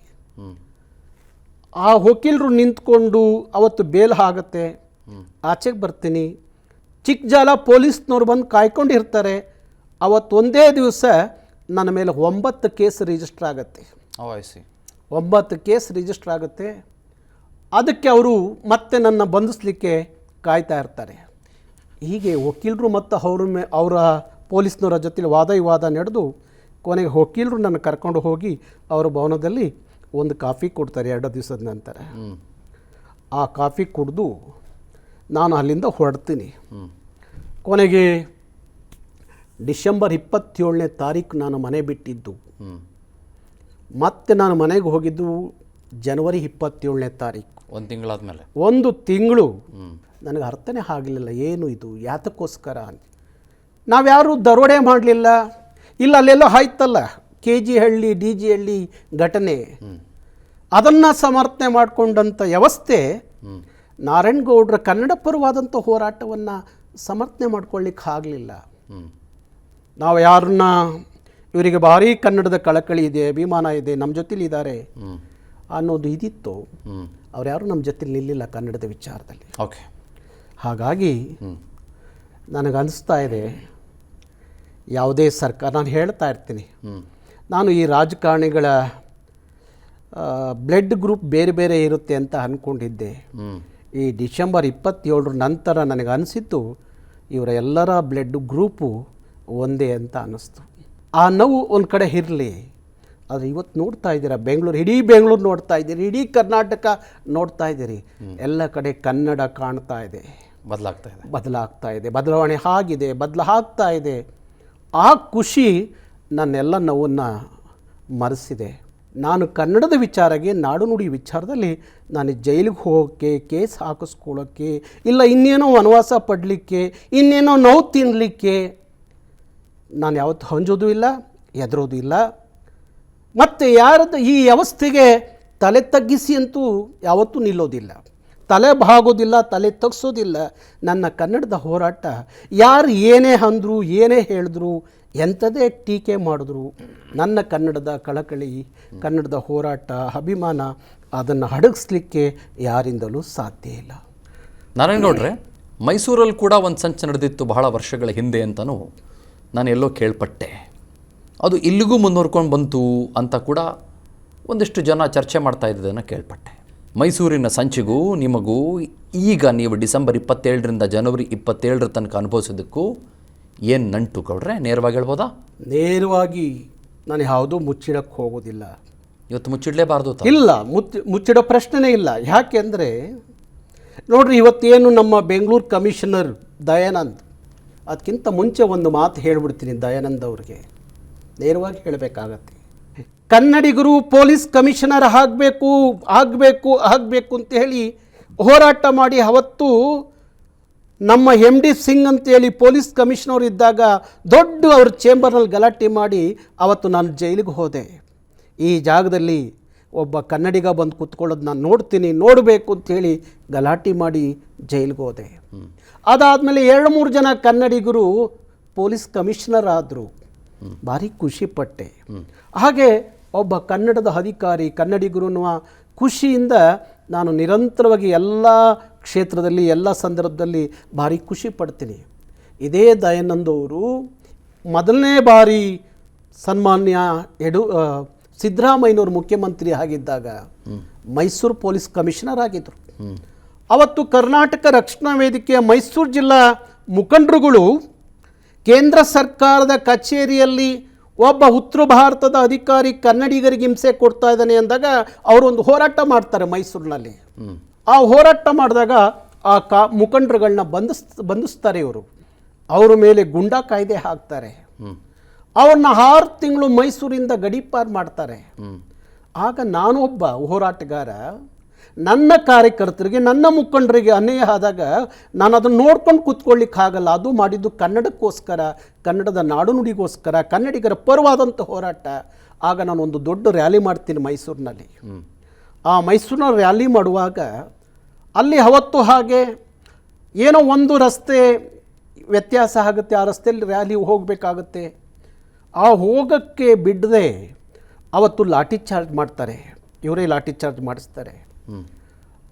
ಆ ವಕೀಲರು ನಿಂತ್ಕೊಂಡು ಅವತ್ತು ಬೇಲ್ ಆಗತ್ತೆ. ಆಚೆಗೆ ಬರ್ತೀನಿ. ಚಿಕ್ಕಜಾಲ ಪೊಲೀಸ್ನವ್ರು ಬಂದು ಕಾಯ್ಕೊಂಡಿರ್ತಾರೆ. ಅವತ್ತು ಒಂದೇ ದಿವಸ ನನ್ನ ಮೇಲೆ 9 ಕೇಸ್ ರಿಜಿಸ್ಟರ್ ಆಗುತ್ತೆ. 9 ಕೇಸ್ ರಿಜಿಸ್ಟರ್ ಆಗುತ್ತೆ. ಅದಕ್ಕೆ ಅವರು ಮತ್ತೆ ನನ್ನ ಬಂಧಿಸಲಿಕ್ಕೆ ಕಾಯ್ತಾ ಇರ್ತಾರೆ. ಹೀಗೆ ವಕೀಲರು ಮತ್ತು ಅವರ ಪೊಲೀಸ್ನವರ ಜೊತೆಲಿ ವಾದ ನಡೆದು ಕೊನೆಗೆ ವಕೀಲರು ನನ್ನ ಕರ್ಕೊಂಡು ಹೋಗಿ ಅವರ ಭವನದಲ್ಲಿ ಒಂದು ಕಾಫಿ ಕೊಡ್ತಾರೆ 2 ದಿವಸದ ನಂತರ. ಆ ಕಾಫಿ ಕುಡಿದು ನಾನು ಅಲ್ಲಿಂದ ಹೊರಡ್ತೀನಿ. ಕೊನೆಗೆ ಡಿಸೆಂಬರ್ 27ನೇ ತಾರೀಕು ನಾನು ಮನೆ ಬಿಟ್ಟಿದ್ದು. ಮತ್ತೆ ನಾನು ಮನೆಗೆ ಹೋಗಿದ್ದು ಜನವರಿ 27ನೇ ತಾರೀಕು. 1 ತಿಂಗಳಾದಮೇಲೆ. 1 ತಿಂಗಳು ನನಗೆ ಅರ್ಥನೇ ಆಗಲಿಲ್ಲ, ಏನು ಇದು, ಯಾತಕ್ಕೋಸ್ಕರ ಅಂತ. ನಾವ್ಯಾರೂ ದರೋಡೆ ಮಾಡಲಿಲ್ಲ. ಇಲ್ಲ, ಅಲ್ಲೆಲ್ಲೋ ಆಯ್ತಲ್ಲ KG ಹಳ್ಳಿ DG ಹಳ್ಳಿ ಘಟನೆ, ಅದನ್ನು ಸಮರ್ಥನೆ ಮಾಡಿಕೊಂಡಂಥ ವ್ಯವಸ್ಥೆ ನಾರಾಯಣಗೌಡರ ಕನ್ನಡ ಪರವಾದಂಥ ಹೋರಾಟವನ್ನು ಸಮರ್ಥನೆ ಮಾಡ್ಕೊಳ್ಳಿಕ್ಕೆ ಆಗಲಿಲ್ಲ. ನಾವು ಯಾರನ್ನ ಇವರಿಗೆ ಭಾರಿ ಕನ್ನಡದ ಕಳಕಳಿ ಇದೆ, ಅಭಿಮಾನ ಇದೆ, ನಮ್ಮ ಜೊತೆಲಿ ಇದ್ದಾರೆ ಅನ್ನೋದು ಇದಿತ್ತು. ಅವ್ರು ಯಾರು ನಮ್ಮ ಜೊತೆಲಿ ನಿಲ್ಲಿಲ್ಲ ಕನ್ನಡದ ವಿಚಾರದಲ್ಲಿ. ಹಾಗಾಗಿ ನನಗನ್ನಿಸ್ತಾ ಇದೆ, ಯಾವುದೇ ಸರ್ಕಾರ, ನಾನು ಹೇಳ್ತಾ ಇರ್ತೀನಿ, ನಾನು ಈ ರಾಜಕಾರಣಿಗಳ ಬ್ಲಡ್ ಗ್ರೂಪ್ ಬೇರೆ ಬೇರೆ ಇರುತ್ತೆ ಅಂತ ಅಂದ್ಕೊಂಡಿದ್ದೆ. ಈ ಡಿಸೆಂಬರ್ 27 ನಂತರ ನನಗೆ ಅನಿಸಿದ್ದು ಇವರ ಎಲ್ಲರ ಬ್ಲಡ್ ಗ್ರೂಪು ಒಂದೇ ಅಂತ ಅನ್ನಿಸ್ತು. ಆ ನೋವು ಒಂದು ಕಡೆ ಇರಲಿ, ಆದರೆ ಇವತ್ತು ನೋಡ್ತಾ ಇದ್ದೀರಾ ಬೆಂಗಳೂರು, ಇಡೀ ಬೆಂಗಳೂರು ನೋಡ್ತಾ ಇದ್ದೀರಿ, ಇಡೀ ಕರ್ನಾಟಕ ನೋಡ್ತಾ ಇದ್ದೀರಿ, ಎಲ್ಲ ಕಡೆ ಕನ್ನಡ ಕಾಣ್ತಾ ಇದೆ, ಬದಲಾಗ್ತಾ ಇದೆ, ಬದಲಾವಣೆ ಆಗಿದೆ, ಬದಲಾಗ್ತಾ ಇದೆ. ಆ ಖುಷಿ ನನ್ನೆಲ್ಲ ನೋವನ್ನು ಮರೆಸಿದೆ. ನಾನು ಕನ್ನಡದ ವಿಚಾರಕ್ಕೆ, ನಾಡು ನುಡಿ ವಿಚಾರದಲ್ಲಿ ನಾನು ಜೈಲಿಗೆ ಹೋಗೋಕ್ಕೆ, ಕೇಸ್ ಹಾಕಿಸ್ಕೊಳ್ಳೋಕ್ಕೆ, ಇಲ್ಲ ಇನ್ನೇನೋ ವನವಾಸ ಪಡಲಿಕ್ಕೆ, ಇನ್ನೇನೋ ನೋವು ತಿನ್ನಲಿಕ್ಕೆ ನಾನು ಯಾವತ್ತೂ ಹಂಜೋದು ಇಲ್ಲ, ಹೆದರೋದು ಇಲ್ಲ. ಮತ್ತು ಯಾರದ್ದು ಈ ವ್ಯವಸ್ಥೆಗೆ ತಲೆ ತಗ್ಗಿಸಿ ಅಂತೂ ಯಾವತ್ತೂ ನಿಲ್ಲೋದಿಲ್ಲ, ತಲೆ ಬಾಗೋದಿಲ್ಲ, ತಲೆ ತಗ್ಸೋದಿಲ್ಲ. ನನ್ನ ಕನ್ನಡದ ಹೋರಾಟ ಯಾರು ಏನೇ ಅಂದರು, ಏನೇ ಹೇಳಿದ್ರು, ಎಂಥದೇ ಟೀಕೆ ಮಾಡಿದ್ರು, ನನ್ನ ಕನ್ನಡದ ಕಳಕಳಿ, ಕನ್ನಡದ ಹೋರಾಟ, ಅಭಿಮಾನ ಅದನ್ನು ಅಡಗಿಸ್ಲಿಕ್ಕೆ ಯಾರಿಂದಲೂ ಸಾಧ್ಯ ಇಲ್ಲ. ನಾರಾಯಣಗೌಡ್ರೆ, ಮೈಸೂರಲ್ಲಿ ಕೂಡ ಒಂದು ಸಂಚು ನಡೆದಿತ್ತು ಬಹಳ ವರ್ಷಗಳ ಹಿಂದೆ ಅಂತಲೂ ನಾನು ಎಲ್ಲೋ ಕೇಳ್ಪಟ್ಟೆ. ಅದು ಇಲ್ಲಿಗೂ ಮುಂದುವರ್ಕೊಂಡು ಬಂತು ಅಂತ ಕೂಡ ಒಂದಿಷ್ಟು ಜನ ಚರ್ಚೆ ಮಾಡ್ತಾ ಇದ್ದದನ್ನು ಕೇಳ್ಪಟ್ಟೆ. ಮೈಸೂರಿನ ಸಂಚಿಗೂ ನಿಮಗೂ ಈಗ ನೀವು ಡಿಸೆಂಬರ್ 27ರಿಂದ ಜನವರಿ 27 ತನಕ ಅನುಭವಿಸೋದಕ್ಕೂ ಏನು ನಂಟು ಗೌಡ್ರೆ? ನೇರವಾಗಿ ಹೇಳ್ಬೋದಾ? ನೇರವಾಗಿ ನಾನು ಯಾವುದೂ ಮುಚ್ಚಿಡಕ್ಕೆ ಹೋಗೋದಿಲ್ಲ. ಇವತ್ತು ಮುಚ್ಚಿಡಲೇಬಾರ್ದು? ಇಲ್ಲ, ಮುಚ್ಚಿಡೋ ಪ್ರಶ್ನೆನೇ ಇಲ್ಲ. ಯಾಕೆ ಅಂದರೆ ನೋಡ್ರಿ, ಇವತ್ತೇನು ನಮ್ಮ ಬೆಂಗಳೂರು ಕಮಿಷನರ್ ದಯಾನಂದ್, ಅದಕ್ಕಿಂತ ಮುಂಚೆ ಒಂದು ಮಾತು ಹೇಳಿಬಿಡ್ತೀನಿ ದಯಾನಂದ್ ಅವ್ರಿಗೆ, ನೇರವಾಗಿ ಹೇಳಬೇಕಾಗತ್ತೆ. ಕನ್ನಡಿಗರು ಪೊಲೀಸ್ ಕಮಿಷನರ್ ಆಗಬೇಕು ಅಂತ ಹೇಳಿ ಹೋರಾಟ ಮಾಡಿ ಅವತ್ತು ನಮ್ಮ MD ಸಿಂಗ್ ಅಂತೇಳಿ ಪೊಲೀಸ್ ಕಮಿಷನರ್ ಇದ್ದಾಗ ದೊಡ್ಡ ಅವ್ರ ಚೇಂಬರ್ನಲ್ಲಿ ಗಲಾಟೆ ಮಾಡಿ ಅವತ್ತು ನಾನು ಜೈಲಿಗೆ ಹೋದೆ. ಈ ಜಾಗದಲ್ಲಿ ಒಬ್ಬ ಕನ್ನಡಿಗ ಬಂದು ಕೂತ್ಕೊಳ್ಳೋದು ನಾನು ನೋಡಬೇಕು ಅಂಥೇಳಿ ಗಲಾಟೆ ಮಾಡಿ ಜೈಲಿಗೆ ಹೋದೆ. ಅದಾದಮೇಲೆ 2-3 ಜನ ಕನ್ನಡಿಗರು ಪೊಲೀಸ್ ಕಮಿಷನರ್ ಆದರು, ಭಾರಿ ಖುಷಿಪಟ್ಟೆ. ಹಾಗೆ ಒಬ್ಬ ಕನ್ನಡದ ಅಧಿಕಾರಿ, ಕನ್ನಡಿಗರು ಅನ್ನುವ ಖುಷಿಯಿಂದ ನಾನು ನಿರಂತರವಾಗಿ ಎಲ್ಲ ಕ್ಷೇತ್ರದಲ್ಲಿ, ಎಲ್ಲ ಸಂದರ್ಭದಲ್ಲಿ ಭಾರಿ ಖುಷಿ ಪಡ್ತೀನಿ. ಇದೇ ದಯಾನಂದ್ ಅವರು ಮೊದಲನೇ ಬಾರಿ ಸನ್ಮಾನ್ಯ ಸಿದ್ದರಾಮಯ್ಯನವರು ಮುಖ್ಯಮಂತ್ರಿ ಆಗಿದ್ದಾಗ ಮೈಸೂರು ಪೊಲೀಸ್ ಕಮಿಷನರ್ ಆಗಿದ್ದರು. ಅವತ್ತು ಕರ್ನಾಟಕ ರಕ್ಷಣಾ ವೇದಿಕೆಯ ಮೈಸೂರು ಜಿಲ್ಲಾ ಮುಖಂಡರುಗಳು ಕೇಂದ್ರ ಸರ್ಕಾರದ ಕಚೇರಿಯಲ್ಲಿ ಒಬ್ಬ ಉತ್ತರ ಭಾರತದ ಅಧಿಕಾರಿ ಕನ್ನಡಿಗರಿಗೆ ಹಿಂಸೆ ಕೊಡ್ತಾ ಇದ್ದಾನೆ ಅಂದಾಗ ಅವರೊಂದು ಹೋರಾಟ ಮಾಡ್ತಾರೆ ಮೈಸೂರಿನಲ್ಲಿ. ಆ ಹೋರಾಟ ಮಾಡಿದಾಗ ಆ ಮುಖಂಡರುಗಳನ್ನ ಬಂಧಿಸ್ತಾರೆ. ಇವರು ಅವರ ಮೇಲೆ ಗುಂಡಾ ಕಾಯ್ದೆ ಹಾಕ್ತಾರೆ. ಅವ್ರನ್ನ 6 ತಿಂಗಳು ಮೈಸೂರಿಂದ ಗಡೀಪಾರು ಮಾಡ್ತಾರೆ. ಆಗ ನಾನೊಬ್ಬ ಹೋರಾಟಗಾರ, ನನ್ನ ಕಾರ್ಯಕರ್ತರಿಗೆ, ನನ್ನ ಮುಖಂಡರಿಗೆ ಅನ್ಯಾಯ ಆದಾಗ ನಾನು ಅದನ್ನು ನೋಡ್ಕೊಂಡು ಕೂತ್ಕೊಳ್ಳಿಕ್ಕಾಗಲ್ಲ. ಅದು ಮಾಡಿದ್ದು ಕನ್ನಡಕ್ಕೋಸ್ಕರ, ಕನ್ನಡದ ನಾಡು ನುಡಿಗೋಸ್ಕರ, ಕನ್ನಡಿಗರ ಪರವಾದಂಥ ಹೋರಾಟ. ಆಗ ನಾನು ಒಂದು ದೊಡ್ಡ ರ್ಯಾಲಿ ಮಾಡ್ತೀನಿ ಮೈಸೂರಿನಲ್ಲಿ. ಆ ಮೈಸೂರಿನ ರ್ಯಾಲಿ ಮಾಡುವಾಗ ಅಲ್ಲಿ ಅವತ್ತು ಹಾಗೆ ಏನೋ ಒಂದು ರಸ್ತೆ ವ್ಯತ್ಯಾಸ ಆಗುತ್ತೆ, ಆ ರಸ್ತೆಯಲ್ಲಿ ರ್ಯಾಲಿ ಹೋಗಬೇಕಾಗುತ್ತೆ. ಆ ಹೋಗೋಕ್ಕೆ ಬಿಡದೆ ಅವತ್ತು ಲಾಠಿ ಚಾರ್ಜ್ ಮಾಡ್ತಾರೆ, ಇವರೇ ಲಾಠಿ ಚಾರ್ಜ್ ಮಾಡಿಸ್ತಾರೆ.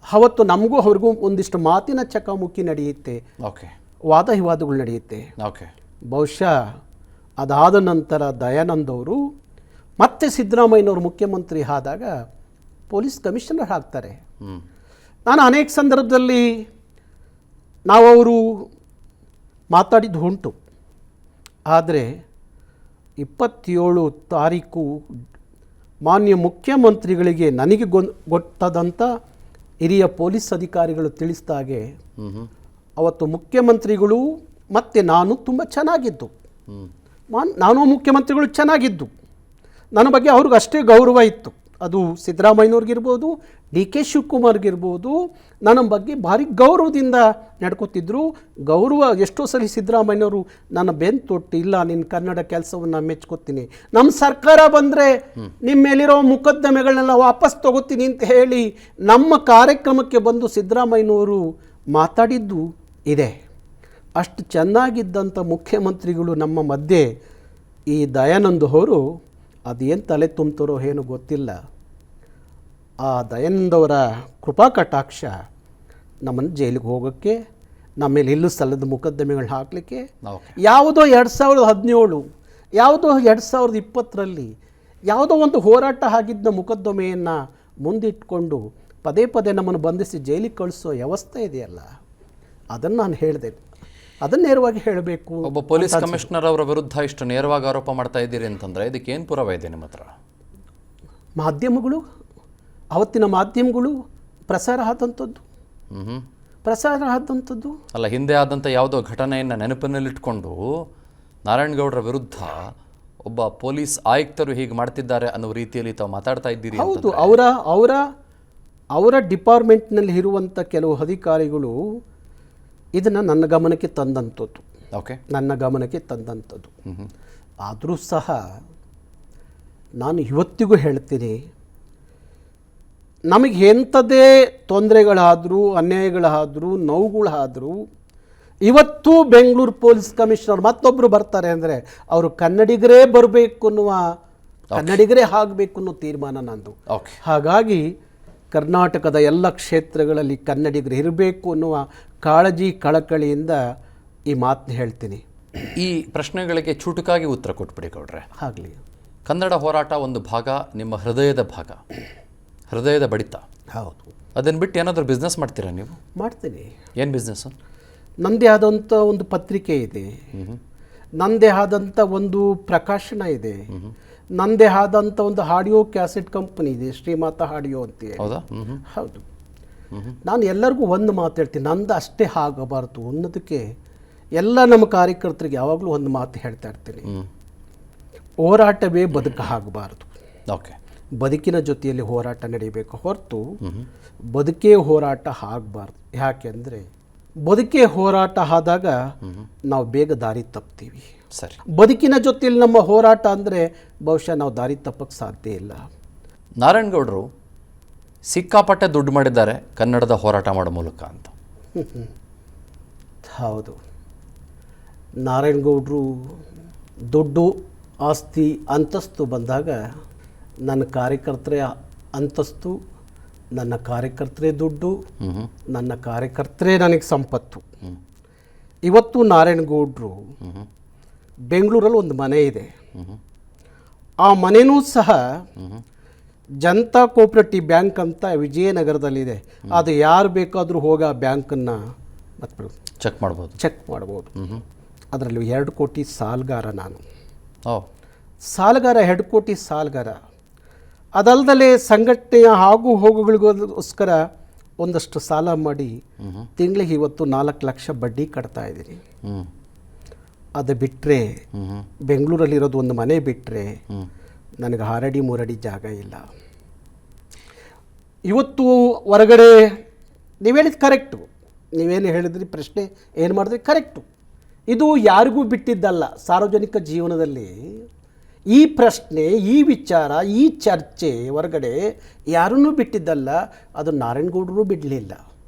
ಅವತ್ತು ನಮಗೂ ಅವ್ರಿಗೂ ಒಂದಿಷ್ಟು ಮಾತಿನ ಚಕಮಕಿ ನಡೆಯುತ್ತೆ, ವಾದ ವಿವಾದಗಳು ನಡೆಯುತ್ತೆ. ಬಹುಶಃ ಅದಾದ ನಂತರ ದಯಾನಂದ್ ಅವರು ಮತ್ತೆ ಸಿದ್ದರಾಮಯ್ಯನವರು ಮುಖ್ಯಮಂತ್ರಿ ಆದಾಗ ಪೊಲೀಸ್ ಕಮಿಷನರ್ ಆಗ್ತಾರೆ. ನಾನು ಅನೇಕ ಸಂದರ್ಭದಲ್ಲಿ ಅವರು ಮಾತಾಡಿದ್ದು ಉಂಟು. ಆದರೆ 27 ತಾರೀಕು ಮಾನ್ಯ ಮುಖ್ಯಮಂತ್ರಿಗಳಿಗೆ ನನಗೆ ಗೊತ್ತಾದಂಥ ಹಿರಿಯ ಪೊಲೀಸ್ ಅಧಿಕಾರಿಗಳು ತಿಳಿಸಿದಾಗೆ ಅವತ್ತು ಮುಖ್ಯಮಂತ್ರಿಗಳು ಮತ್ತು ನಾನು ತುಂಬ ಚೆನ್ನಾಗಿದ್ದು, ನಾನು ಮುಖ್ಯಮಂತ್ರಿಗಳು ಚೆನ್ನಾಗಿದ್ದು, ನನ್ನ ಬಗ್ಗೆ ಅವ್ರಿಗೆ ಅಷ್ಟೇ ಗೌರವ ಇತ್ತು. ಅದು ಸಿದ್ದರಾಮಯ್ಯನವ್ರಿಗಿರ್ಬೋದು, DK ಶಿವಕುಮಾರ್ಗಿರ್ಬೋದು, ನನ್ನ ಬಗ್ಗೆ ಭಾರಿ ಗೌರವದಿಂದ ನಡ್ಕೋತಿದ್ರು. ಗೌರವ ಎಷ್ಟೋ ಸಲ ಸಿದ್ದರಾಮಯ್ಯನವರು ನನ್ನ ಬೆನ್ನು ತೊಟ್ಟು, ಇಲ್ಲ ನಿನ್ನ ಕನ್ನಡ ಕೆಲಸವನ್ನು ಮೆಚ್ಕೋತೀನಿ, ನಮ್ಮ ಸರ್ಕಾರ ಬಂದರೆ ನಿಮ್ಮ ಮೇಲಿರೋ ಮೊಕದ್ದಮೆಗಳನ್ನೆಲ್ಲ ವಾಪಸ್ ತಗೋತೀನಿ ಅಂತ ಹೇಳಿ ನಮ್ಮ ಕಾರ್ಯಕ್ರಮಕ್ಕೆ ಬಂದು ಸಿದ್ದರಾಮಯ್ಯನವರು ಮಾತಾಡಿದ್ದು ಇದೆ. ಅಷ್ಟು ಚೆನ್ನಾಗಿದ್ದಂಥ ಮುಖ್ಯಮಂತ್ರಿಗಳು ನಮ್ಮ ಮಧ್ಯೆ ಈ ದಯಾನಂದ್ ಅವರು ಅದೇನು ತಲೆ ತುಂಬ್ತಾರೋ ಏನೋ ಗೊತ್ತಿಲ್ಲ. ಆ ದಯಾನಂದ್ ಅವರ ಕೃಪಾ ಕಟಾಕ್ಷ ನಮ್ಮನ್ನು ಜೈಲಿಗೆ ಹೋಗೋಕ್ಕೆ, ನಮ್ಮ ಮೇಲೆ ಇಲ್ಲೂ ಸಲ್ಲದ ಮೊಕದ್ದಮೆಗಳನ್ನ ಹಾಕಲಿಕ್ಕೆ, ಯಾವುದೋ 2017, ಯಾವುದೋ 2020ರಲ್ಲಿ ಯಾವುದೋ ಒಂದು ಹೋರಾಟ ಆಗಿದ್ದ ಮೊಕದ್ದಮೆಯನ್ನು ಮುಂದಿಟ್ಕೊಂಡು ಪದೇ ಪದೇ ನಮ್ಮನ್ನು ಬಂಧಿಸಿ ಜೈಲಿಗೆ ಕಳಿಸೋ ವ್ಯವಸ್ಥೆ ಇದೆಯಲ್ಲ, ಅದನ್ನು ನಾನು ಹೇಳಿದೆ. ಅದನ್ನು ನೇರವಾಗಿ ಹೇಳಬೇಕು. ಒಬ್ಬ ಪೊಲೀಸ್ ಕಮಿಷನರ್ ಅವರ ವಿರುದ್ಧ ಇಷ್ಟು ನೇರವಾಗಿ ಆರೋಪ ಮಾಡ್ತಾ ಇದ್ದೀರಿ ಅಂತಂದರೆ ಇದಕ್ಕೆ ಏನು ಪುರಾವೆ ಇದೆ ನಿಮ್ಮ ಹತ್ರ? ಮಾಧ್ಯಮಗಳು, ಅವತ್ತಿನ ಮಾಧ್ಯಮಗಳು ಪ್ರಸಾರ ಆದಂಥದ್ದು ಅಲ್ಲ, ಹಿಂದೆ ಆದಂಥ ಯಾವುದೋ ಘಟನೆಯನ್ನು ನೆನಪಿನಲ್ಲಿಟ್ಕೊಂಡು ನಾರಾಯಣಗೌಡರ ವಿರುದ್ಧ ಒಬ್ಬ ಪೊಲೀಸ್ ಆಯುಕ್ತರು ಹೀಗೆ ಮಾಡ್ತಿದ್ದಾರೆ ಅನ್ನೋ ರೀತಿಯಲ್ಲಿ ತಾವು ಮಾತಾಡ್ತಾ ಇದ್ದೀರಿ. ಹೌದು, ಅವರ ಡಿಪಾರ್ಟ್ಮೆಂಟ್ನಲ್ಲಿ ಇರುವಂಥ ಕೆಲವು ಅಧಿಕಾರಿಗಳು ಇದನ್ನು ನನ್ನ ಗಮನಕ್ಕೆ ತಂದಂಥದ್ದು. ಓಕೆ, ನನ್ನ ಗಮನಕ್ಕೆ ತಂದಂಥದ್ದು. ಆದರೂ ಸಹ ನಾನು ಇವತ್ತಿಗೂ ಹೇಳ್ತೀನಿ, ನಮಗೆ ಎಂಥದೇ ತೊಂದರೆಗಳಾದರೂ, ಅನ್ಯಾಯಗಳಾದರೂ, ನೋವುಗಳಾದರೂ ಇವತ್ತು ಬೆಂಗಳೂರು ಪೊಲೀಸ್ ಕಮಿಷನರ್ ಮತ್ತೊಬ್ಬರು ಬರ್ತಾರೆ ಅಂದರೆ ಅವರು ಕನ್ನಡಿಗರೇ ಬರಬೇಕು ಅನ್ನುವ, ಕನ್ನಡಿಗರೇ ಆಗಬೇಕು ಅನ್ನೋ ತೀರ್ಮಾನ ನಂದು. ಹಾಗಾಗಿ ಕರ್ನಾಟಕದ ಎಲ್ಲ ಕ್ಷೇತ್ರಗಳಲ್ಲಿ ಕನ್ನಡಿಗರು ಇರಬೇಕು ಅನ್ನುವ ಕಾಳಜಿ ಕಳಕಳಿಯಿಂದ ಈ ಮಾತನ್ನ ಹೇಳ್ತೀನಿ. ಈ ಪ್ರಶ್ನೆಗಳಿಗೆ ಚುಟುಕಾಗಿ ಉತ್ತರ ಕೊಟ್ಬಿಡಿ ಗೌಡ್ರೆ. ಆಗಲಿ. ಕನ್ನಡ ಹೋರಾಟ ಒಂದು ಭಾಗ, ನಿಮ್ಮ ಹೃದಯದ ಭಾಗ, ಹೃದಯದ ಬಡಿತ. ಹೌದು. ಅದನ್ನು ಬಿಟ್ಟು ಏನಾದರೂ ಬಿಸ್ನೆಸ್ ಮಾಡ್ತೀರಾ ನೀವು? ಮಾಡ್ತೀನಿ. ಏನು ಬಿಸ್ನೆಸ್ಸು? ನನ್ನದೇ ಆದಂಥ ಒಂದು ಪತ್ರಿಕೆ ಇದೆ, ನನ್ನದೇ ಆದಂಥ ಒಂದು ಪ್ರಕಾಶನ ಇದೆ, ನನ್ನದೇ ಆದಂಥ ಒಂದು ಆಡಿಯೋ ಕ್ಯಾಸೆಟ್ ಕಂಪನಿ ಇದೆ, ಶ್ರೀಮಾತಾ ಆಡಿಯೋ ಅಂತೇಳಿ. ಹೌದಾ? ಹೌದು. ನಾನು ಎಲ್ಲರಿಗೂ ಒಂದು ಮಾತು ಹೇಳ್ತೀನಿ, ನಂದು ಅಷ್ಟೇ ಆಗಬಾರ್ದು ಅನ್ನೋದಕ್ಕೆ ಎಲ್ಲ ನಮ್ಮ ಕಾರ್ಯಕರ್ತರಿಗೆ ಯಾವಾಗಲೂ ಒಂದು ಮಾತು ಹೇಳ್ತಾ ಇರ್ತೀನಿ, ಹೋರಾಟವೇ ಬದುಕು ಆಗಬಾರ್ದು. ಓಕೆ, ಬದುಕಿನ ಜೊತೆಯಲ್ಲಿ ಹೋರಾಟ ನಡೀಬೇಕು ಹೊರತು ಬದುಕೇ ಹೋರಾಟ ಆಗಬಾರ್ದು. ಯಾಕೆಂದರೆ ಬದುಕೇ ಹೋರಾಟ ಆದಾಗ ನಾವು ಬೇಗ ದಾರಿ ತಪ್ತೀವಿ. ಸರಿ. ಬದುಕಿನ ಜೊತೆಯಲ್ಲಿ ನಮ್ಮ ಹೋರಾಟ ಅಂದರೆ ಬಹುಶಃ ನಾವು ದಾರಿ ತಪ್ಪಕ್ಕೆ ಸಾಧ್ಯ ಇಲ್ಲ. ನಾರಾಯಣಗೌಡರು ಸಿಕ್ಕಾಪಟ್ಟೆ ದುಡ್ಡು ಮಾಡಿದ್ದಾರೆ ಕನ್ನಡದ ಹೋರಾಟ ಮಾಡೋ ಮೂಲಕ ಅಂತ. ಹೌದು, ನಾರಾಯಣಗೌಡರು ದುಡ್ಡು, ಆಸ್ತಿ, ಅಂತಸ್ತು ಬಂದಾಗ ನನ್ನ ಕಾರ್ಯಕರ್ತರೇ ಅಂತಸ್ತು, ನನ್ನ ಕಾರ್ಯಕರ್ತರೇ ದುಡ್ಡು, ನನ್ನ ಕಾರ್ಯಕರ್ತರೇ ನನಗೆ ಸಂಪತ್ತು. ಇವತ್ತು ನಾರಾಯಣಗೌಡರು ಬೆಂಗಳೂರಲ್ಲಿ ಒಂದು ಮನೆ ಇದೆ, ಆ ಮನೆಯೂ ಸಹ ಜನತಾ ಕೋಆಪರೇಟಿವ್ ಬ್ಯಾಂಕ್ ಅಂತ ವಿಜಯನಗರದಲ್ಲಿದೆ. ಅದು ಯಾರು ಬೇಕಾದರೂ ಹೋಗಿ ಆ ಬ್ಯಾಂಕನ್ನು ಚೆಕ್ ಮಾಡ್ಬೋದು. ಅದರಲ್ಲಿ 2 ಕೋಟಿ ಸಾಲಗಾರ ನಾನು. ಸಾಲಗಾರ 2 ಕೋಟಿ ಸಾಲಗಾರ. ಅದಲ್ಲದೆ ಸಂಘಟನೆಯ ಆಗು ಹೋಗುಗಳಿಗೋಸ್ಕರ ಒಂದಷ್ಟು ಸಾಲ ಮಾಡಿ ತಿಂಗಳಿಗೆ ಇವತ್ತು 4 ಲಕ್ಷ ಬಡ್ಡಿ ಕಟ್ತಾ ಇದ್ದೀನಿ. ಅದು ಬಿಟ್ಟರೆ ಬೆಂಗಳೂರಲ್ಲಿರೋದು ಒಂದು ಮನೆ ಬಿಟ್ಟರೆ ನನಗೆ 6 ಅಡಿ 3 ಅಡಿ ಜಾಗ ಇಲ್ಲ. ಇವತ್ತು ಹೊರಗಡೆ ನೀವು ಹೇಳಿದ್ದು ಕರೆಕ್ಟು, ನೀವೇನು ಹೇಳಿದ್ರಿ, ಪ್ರಶ್ನೆ ಏನು ಮಾಡಿದ್ರಿ ಕರೆಕ್ಟು. ಇದು ಯಾರಿಗೂ ಬಿಟ್ಟಿದ್ದಲ್ಲ. ಸಾರ್ವಜನಿಕ ಜೀವನದಲ್ಲಿ ಈ ಪ್ರಶ್ನೆ, ಈ ವಿಚಾರ, ಈ ಚರ್ಚೆ ಹೊರಗಡೆ ಯಾರನ್ನೂ ಬಿಟ್ಟಿದ್ದಲ್ಲ. ಅದು ನಾರಾಯಣಗೌಡರು ಬಿಡಲಿಲ್ಲ.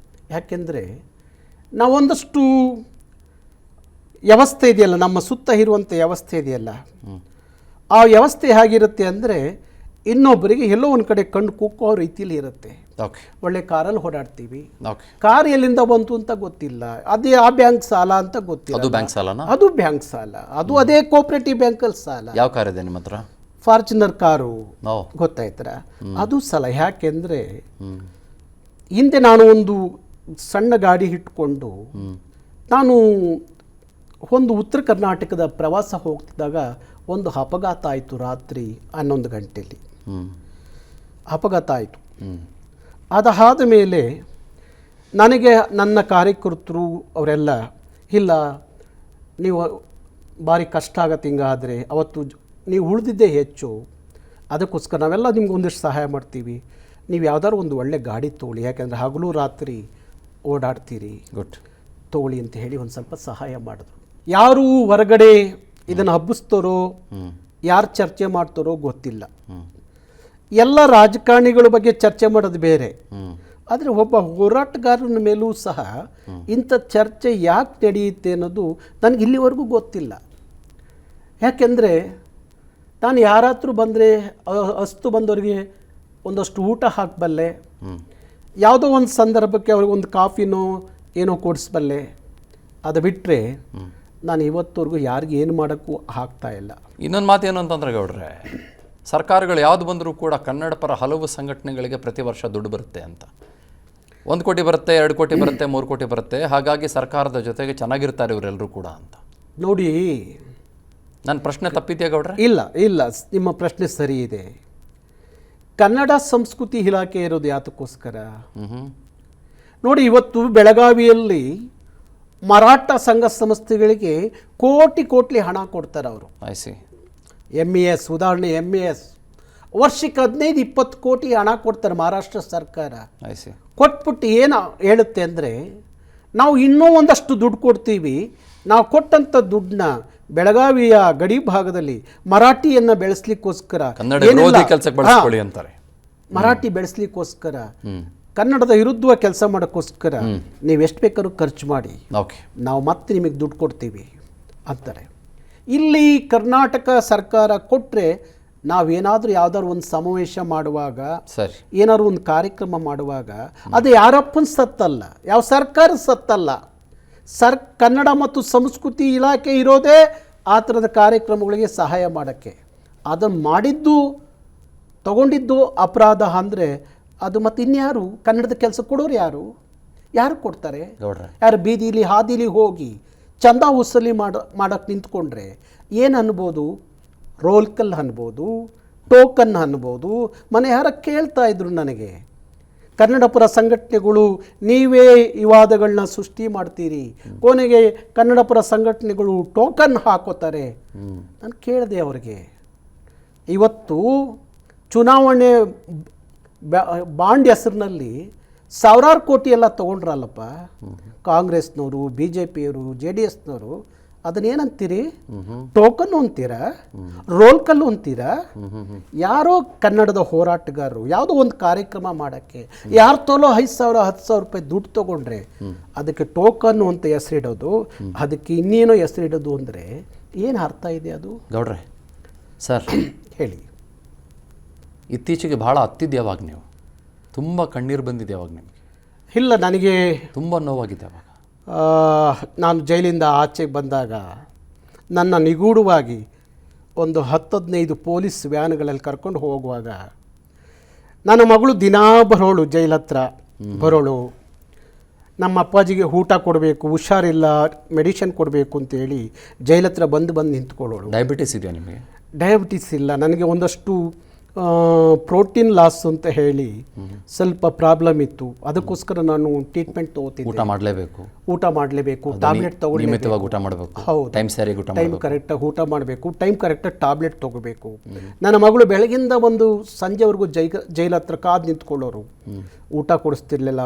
ಯಾಕೆಂದರೆ ನಾವೊಂದಷ್ಟು ವ್ಯವಸ್ಥೆ ಇದೆಯಲ್ಲ, ನಮ್ಮ ಸುತ್ತ ಇರುವಂಥ ವ್ಯವಸ್ಥೆ ಇದೆಯಲ್ಲ, ಆ ವ್ಯವಸ್ಥೆ ಹೇಗಿರುತ್ತೆ ಅಂದರೆ ಇನ್ನೊಬ್ಬರಿಗೆ ಎಲ್ಲೋ ಒಂದು ಕಡೆ ಕಣ್ಣು ಕುಕ್ಕೋ ರೀತಿಯಲ್ಲಿ ಇರುತ್ತೆ. ಒಳ್ಳೆ ಕಾರಲ್ಲಿ ಓಡಾಡ್ತೀವಿ, ಕಾರ್ ಎಲ್ಲಿಂದ ಬಂತು ಅಂತ ಗೊತ್ತಿಲ್ಲ, ಅದೇ ಆ ಬ್ಯಾಂಕ್ ಸಾಲ ಅಂತ ಗೊತ್ತಿಲ್ಲ. ಅದು ಬ್ಯಾಂಕ್ ಸಾಲ, ಅದು ಅದೇ ಕೋಆಪರೇಟಿವ್ ಬ್ಯಾಂಕಲ್ಲಿ ಸಾಲ. ಯಾವ ಕಾರ್ ಇದೆ ನಿಮ್ಮ ಹತ್ರ? ಫಾರ್ಚುನರ್ ಕಾರು, ಗೊತ್ತಾಯ್ತರ? ಅದು ಸಾಲ. ಯಾಕೆಂದರೆ ಹಿಂದೆ ನಾನು ಒಂದು ಸಣ್ಣ ಗಾಡಿ ಇಟ್ಕೊಂಡು ನಾನು ಒಂದು ಉತ್ತರ ಕರ್ನಾಟಕದ ಪ್ರವಾಸ ಹೋಗ್ತಿದ್ದಾಗ ಒಂದು ಅಪಘಾತ ಆಯಿತು. ರಾತ್ರಿ 11 ಗಂಟೆಯಲ್ಲಿ ಅಪಘಾತ ಆಯಿತು. ಅದಾದ ಮೇಲೆ ನನಗೆ ನನ್ನ ಕಾರ್ಯಕರ್ತರು ಅವರೆಲ್ಲ, ಇಲ್ಲ ನೀವು ಭಾರಿ ಕಷ್ಟ ಆಗತ್ತೆ, ಹಿಂಗಾದರೆ ಅವತ್ತು ನೀವು ಉಳಿದಿದ್ದೇ ಹೆಚ್ಚು, ಅದಕ್ಕೋಸ್ಕರ ನಾವೆಲ್ಲ ನಿಮ್ಗೆ ಒಂದಿಷ್ಟು ಸಹಾಯ ಮಾಡ್ತೀವಿ, ನೀವು ಯಾವ್ದಾದ್ರು ಒಂದು ಒಳ್ಳೆ ಗಾಡಿ ತೊಗೊಳ್ಳಿ, ಯಾಕೆಂದರೆ ಹಗಲು ರಾತ್ರಿ ಓಡಾಡ್ತೀರಿ, ತೊಗೊಳ್ಳಿ ಅಂತ ಹೇಳಿ ಒಂದು ಸ್ವಲ್ಪ ಸಹಾಯ ಮಾಡಿದ್ರು. ಯಾರು ಹೊರಗಡೆ ಇದನ್ನು ಹಬ್ಬಿಸ್ತಾರೋ, ಯಾರು ಚರ್ಚೆ ಮಾಡ್ತಾರೋ ಗೊತ್ತಿಲ್ಲ. ಎಲ್ಲ ರಾಜಕಾರಣಿಗಳ ಬಗ್ಗೆ ಚರ್ಚೆ ಮಾಡೋದು ಬೇರೆ, ಆದರೆ ಒಬ್ಬ ಹೋರಾಟಗಾರನ ಮೇಲೂ ಸಹ ಇಂಥ ಚರ್ಚೆ ಯಾಕೆ ನಡೆಯುತ್ತೆ ಅನ್ನೋದು ನನಗೆ ಇಲ್ಲಿವರೆಗೂ ಗೊತ್ತಿಲ್ಲ. ಯಾಕೆಂದರೆ ನಾನು ಯಾರಾದರೂ ಬಂದರೆ ಅಸ್ತು ಬಂದವರಿಗೆ ಒಂದಷ್ಟು ಊಟ ಹಾಕಬಲ್ಲೆ, ಯಾವುದೋ ಒಂದು ಸಂದರ್ಭಕ್ಕೆ ಅವ್ರಿಗೆ ಒಂದು ಕಾಫಿನೋ ಏನೋ ಕೊಡಿಸ್ಬಲ್ಲೆ. ಅದು ಬಿಟ್ಟರೆ ನಾನು ಇವತ್ತವರೆಗೂ ಯಾರಿಗೂ ಏನು ಮಾಡೋಕ್ಕೂ ಆಗ್ತಾ ಇಲ್ಲ. ಇನ್ನೊಂದು ಮಾತೇನು ಅಂತಂದ್ರೆ ಗೌಡ್ರೆ, ಸರ್ಕಾರಗಳು ಯಾವುದು ಬಂದರೂ ಕೂಡ ಕನ್ನಡ ಪರ ಹಲವು ಸಂಘಟನೆಗಳಿಗೆ ಪ್ರತಿ ವರ್ಷ ದುಡ್ಡು ಬರುತ್ತೆ ಅಂತ. 1 ಕೋಟಿ ಬರುತ್ತೆ, 2 ಕೋಟಿ ಬರುತ್ತೆ, 3 ಕೋಟಿ ಬರುತ್ತೆ. ಹಾಗಾಗಿ ಸರ್ಕಾರದ ಜೊತೆಗೆ ಚೆನ್ನಾಗಿರ್ತಾರೆ ಇವರೆಲ್ಲರೂ ಕೂಡ ಅಂತ. ನೋಡಿ, ನನ್ನ ಪ್ರಶ್ನೆ ತಪ್ಪಿದ್ಯಾ ಗೌಡ್ರೆ? ಇಲ್ಲ, ನಿಮ್ಮ ಪ್ರಶ್ನೆ ಸರಿ ಇದೆ. ಕನ್ನಡ ಸಂಸ್ಕೃತಿ ಇಲಾಖೆ ಇರೋದು ಯಾತಕ್ಕೋಸ್ಕರ ನೋಡಿ, ಇವತ್ತು ಬೆಳಗಾವಿಯಲ್ಲಿ ಮರಾಠ ಸಂಘ ಸಂಸ್ಥೆಗಳಿಗೆ ಕೋಟಿ ಹಣ ಕೊಡ್ತಾರೆ ಅವರು. MES ಉದಾಹರಣೆ, MES ವರ್ಷಕ್ಕೆ 15-20 ಕೋಟಿ ಹಣ ಕೊಡ್ತಾರೆ ಮಹಾರಾಷ್ಟ್ರ ಸರ್ಕಾರ. ಕೊಟ್ಬಿಟ್ಟು ಏನು ಹೇಳುತ್ತೆ ಅಂದರೆ, ನಾವು ಇನ್ನೂ ಒಂದಷ್ಟು ದುಡ್ಡು ಕೊಡ್ತೀವಿ, ನಾವು ಕೊಟ್ಟಂಥ ದುಡ್ಡನ್ನ ಬೆಳಗಾವಿಯ ಗಡಿ ಭಾಗದಲ್ಲಿ ಮರಾಠಿಯನ್ನು ಬೆಳೆಸ್ಲಿಕ್ಕೋಸ್ಕರ, ಮರಾಠಿ ಬೆಳೆಸ್ಲಿಕ್ಕೋಸ್ಕರ, ಕನ್ನಡದ ವಿರುದ್ಧ ಕೆಲಸ ಮಾಡೋಕ್ಕೋಸ್ಕರ ನೀವು ಎಷ್ಟು ಬೇಕಾದ್ರೂ ಖರ್ಚು ಮಾಡಿ, ನಾವು ಮತ್ತೆ ನಿಮಗೆ ದುಡ್ಡು ಕೊಡ್ತೀವಿ ಅಂತಾರೆ. ಇಲ್ಲಿ ಕರ್ನಾಟಕ ಸರ್ಕಾರ ಕೊಟ್ಟರೆ ನಾವೇನಾದರೂ ಯಾವ್ದಾದ್ರು ಒಂದು ಸಮಾವೇಶ ಮಾಡುವಾಗ, ಏನಾದ್ರು ಒಂದು ಕಾರ್ಯಕ್ರಮ ಮಾಡುವಾಗ, ಅದು ಯಾರಪ್ಪನ ಸತ್ತಲ್ಲ, ಯಾವ ಸರ್ಕಾರ ಸತ್ತಲ್ಲ. ಕನ್ನಡ ಮತ್ತು ಸಂಸ್ಕೃತಿ ಇಲಾಖೆ ಇರೋದೇ ಆ ಥರದ ಕಾರ್ಯಕ್ರಮಗಳಿಗೆ ಸಹಾಯ ಮಾಡೋಕ್ಕೆ. ಅದನ್ನು ಮಾಡಿದ್ದು ತಗೊಂಡಿದ್ದು ಅಪರಾಧ ಅಂದರೆ ಅದು ಮತ್ತೆ ಇನ್ಯಾರು ಕನ್ನಡದ ಕೆಲಸ ಕೊಡೋರು ಯಾರು ಕೊಡ್ತಾರೆ? ಯಾರು ಬೀದಿಲಿ ಹಾದಿಲಿ ಹೋಗಿ ಚಂದ ವಸೂಲಿ ಮಾಡೋಕ್ಕೆ ನಿಂತ್ಕೊಂಡ್ರೆ ಏನು ಅನ್ಬೋದು? ರೋಲ್ ಕಲ್ ಅನ್ಬೋದು, ಟೋಕನ್ ಅನ್ಬೋದು. ಮನೆ ಯಾರ ಕೇಳ್ತಾ ಇದ್ರು ನನಗೆ, ಕನ್ನಡ ಪರ ಸಂಘಟನೆಗಳು ನೀವೇ ವಿವಾದಗಳನ್ನ ಸೃಷ್ಟಿ ಮಾಡ್ತೀರಿ, ಕೊನೆಗೆ ಕನ್ನಡ ಪರ ಸಂಘಟನೆಗಳು ಟೋಕನ್ ಹಾಕೋತಾರೆ. ನಾನು ಕೇಳಿದೆ ಅವ್ರಿಗೆ, ಇವತ್ತು ಚುನಾವಣೆ ಬಾಂಡ್ ಹೆಸರಿನಲ್ಲಿ ಸಾವಿರಾರು ಕೋಟಿ ಎಲ್ಲ ತೊಗೊಂಡ್ರಲ್ಲಪ್ಪ ಕಾಂಗ್ರೆಸ್ನವರು, BJPಯವರು, JDSನವರು. ಅದನ್ನೇನಂತೀರಿ? ಟೋಕನ್ ಅಂತೀರಾ? ರೋಲ್ ಕಲ್ಲು ಅಂತೀರಾ? ಯಾರೋ ಕನ್ನಡದ ಹೋರಾಟಗಾರರು ಯಾವುದೋ ಒಂದು ಕಾರ್ಯಕ್ರಮ ಮಾಡೋಕ್ಕೆ ಯಾರು ತೋಲೋ 5,000 10,000 ರೂಪಾಯಿ ದುಡ್ಡು ತೊಗೊಂಡ್ರೆ ಅದಕ್ಕೆ ಟೋಕನ್ನು ಅಂತ ಹೆಸರಿಡೋದು, ಅದಕ್ಕೆ ಇನ್ನೇನೋ ಹೆಸರಿಡೋದು ಅಂದರೆ ಏನು ಅರ್ಥ ಇದೆ ಅದು? ಗೌಡ್ರೆ ಸರ್ ಹೇಳಿ. ಇತ್ತೀಚೆಗೆ ಭಾಳ ಹತ್ತಿದ್ದು ಯಾವಾಗ ನೀವು? ತುಂಬ ಕಣ್ಣೀರು ಬಂದಿದೆ ಯಾವಾಗ ನಿಮಗೆ? ಇಲ್ಲ, ನನಗೆ ತುಂಬ ನೋವಾಗಿದೆ ಯಾವಾಗ? ನಾನು ಜೈಲಿಂದ ಆಚೆಗೆ ಬಂದಾಗ ನನ್ನ ನಿಗೂಢವಾಗಿ ಒಂದು 10-15 ಪೊಲೀಸ್ ವ್ಯಾನ್ಗಳಲ್ಲಿ ಕರ್ಕೊಂಡು ಹೋಗುವಾಗ ನನ್ನ ಮಗಳು ದಿನಾ ಬರೋಳು, ಜೈಲ್ ಹತ್ರ ಬರೋಳು. ನಮ್ಮ ಅಪ್ಪಾಜಿಗೆ ಊಟ ಕೊಡಬೇಕು, ಹುಷಾರಿಲ್ಲ, ಮೆಡಿಷನ್ ಕೊಡಬೇಕು ಅಂತೇಳಿ ಜೈಲ್ ಹತ್ರ ಬಂದು ನಿಂತ್ಕೊಳ್ಳೋಳು. ಡಯಾಬಿಟಿಸ್ ಇದೆಯಾ ನಿಮಗೆ? ಡಯಾಬಿಟಿಸ್ ಇಲ್ಲ, ನನಗೆ ಒಂದಷ್ಟು ಪ್ರೋಟೀನ್ ಲಾಸ್ ಅಂತ ಹೇಳಿ ಸ್ವಲ್ಪ ಪ್ರಾಬ್ಲಮ್ ಇತ್ತು. ಅದಕ್ಕೋಸ್ಕರ ನಾನು ಟ್ರೀಟ್ಮೆಂಟ್ ತಗೋತಿದ್ದೆ. ಊಟ ಮಾಡಲೇಬೇಕು, ಟ್ಯಾಬ್ಲೆಟ್ ತಗೊಳ್ಬೇಕು. ಊಟ ಮಾಡಬೇಕು, ಹೌದು, ಟೈಮ್ ಕರೆಕ್ಟಾಗಿ ಊಟ ಮಾಡಬೇಕು, ಟೈಮ್ ಕರೆಕ್ಟಾಗಿ ಟ್ಯಾಬ್ಲೆಟ್ ತಗೋಬೇಕು. ನನ್ನ ಮಗಳು ಬೆಳಗಿಂದ ಒಂದು ಸಂಜೆವರೆಗೂ ಜೈಲ್ ಹತ್ರ ಕಾದು ನಿಂತ್ಕೊಳ್ಳೋರು. ಊಟ ಕೊಡಿಸ್ತಿರ್ಲಿಲ್ಲ,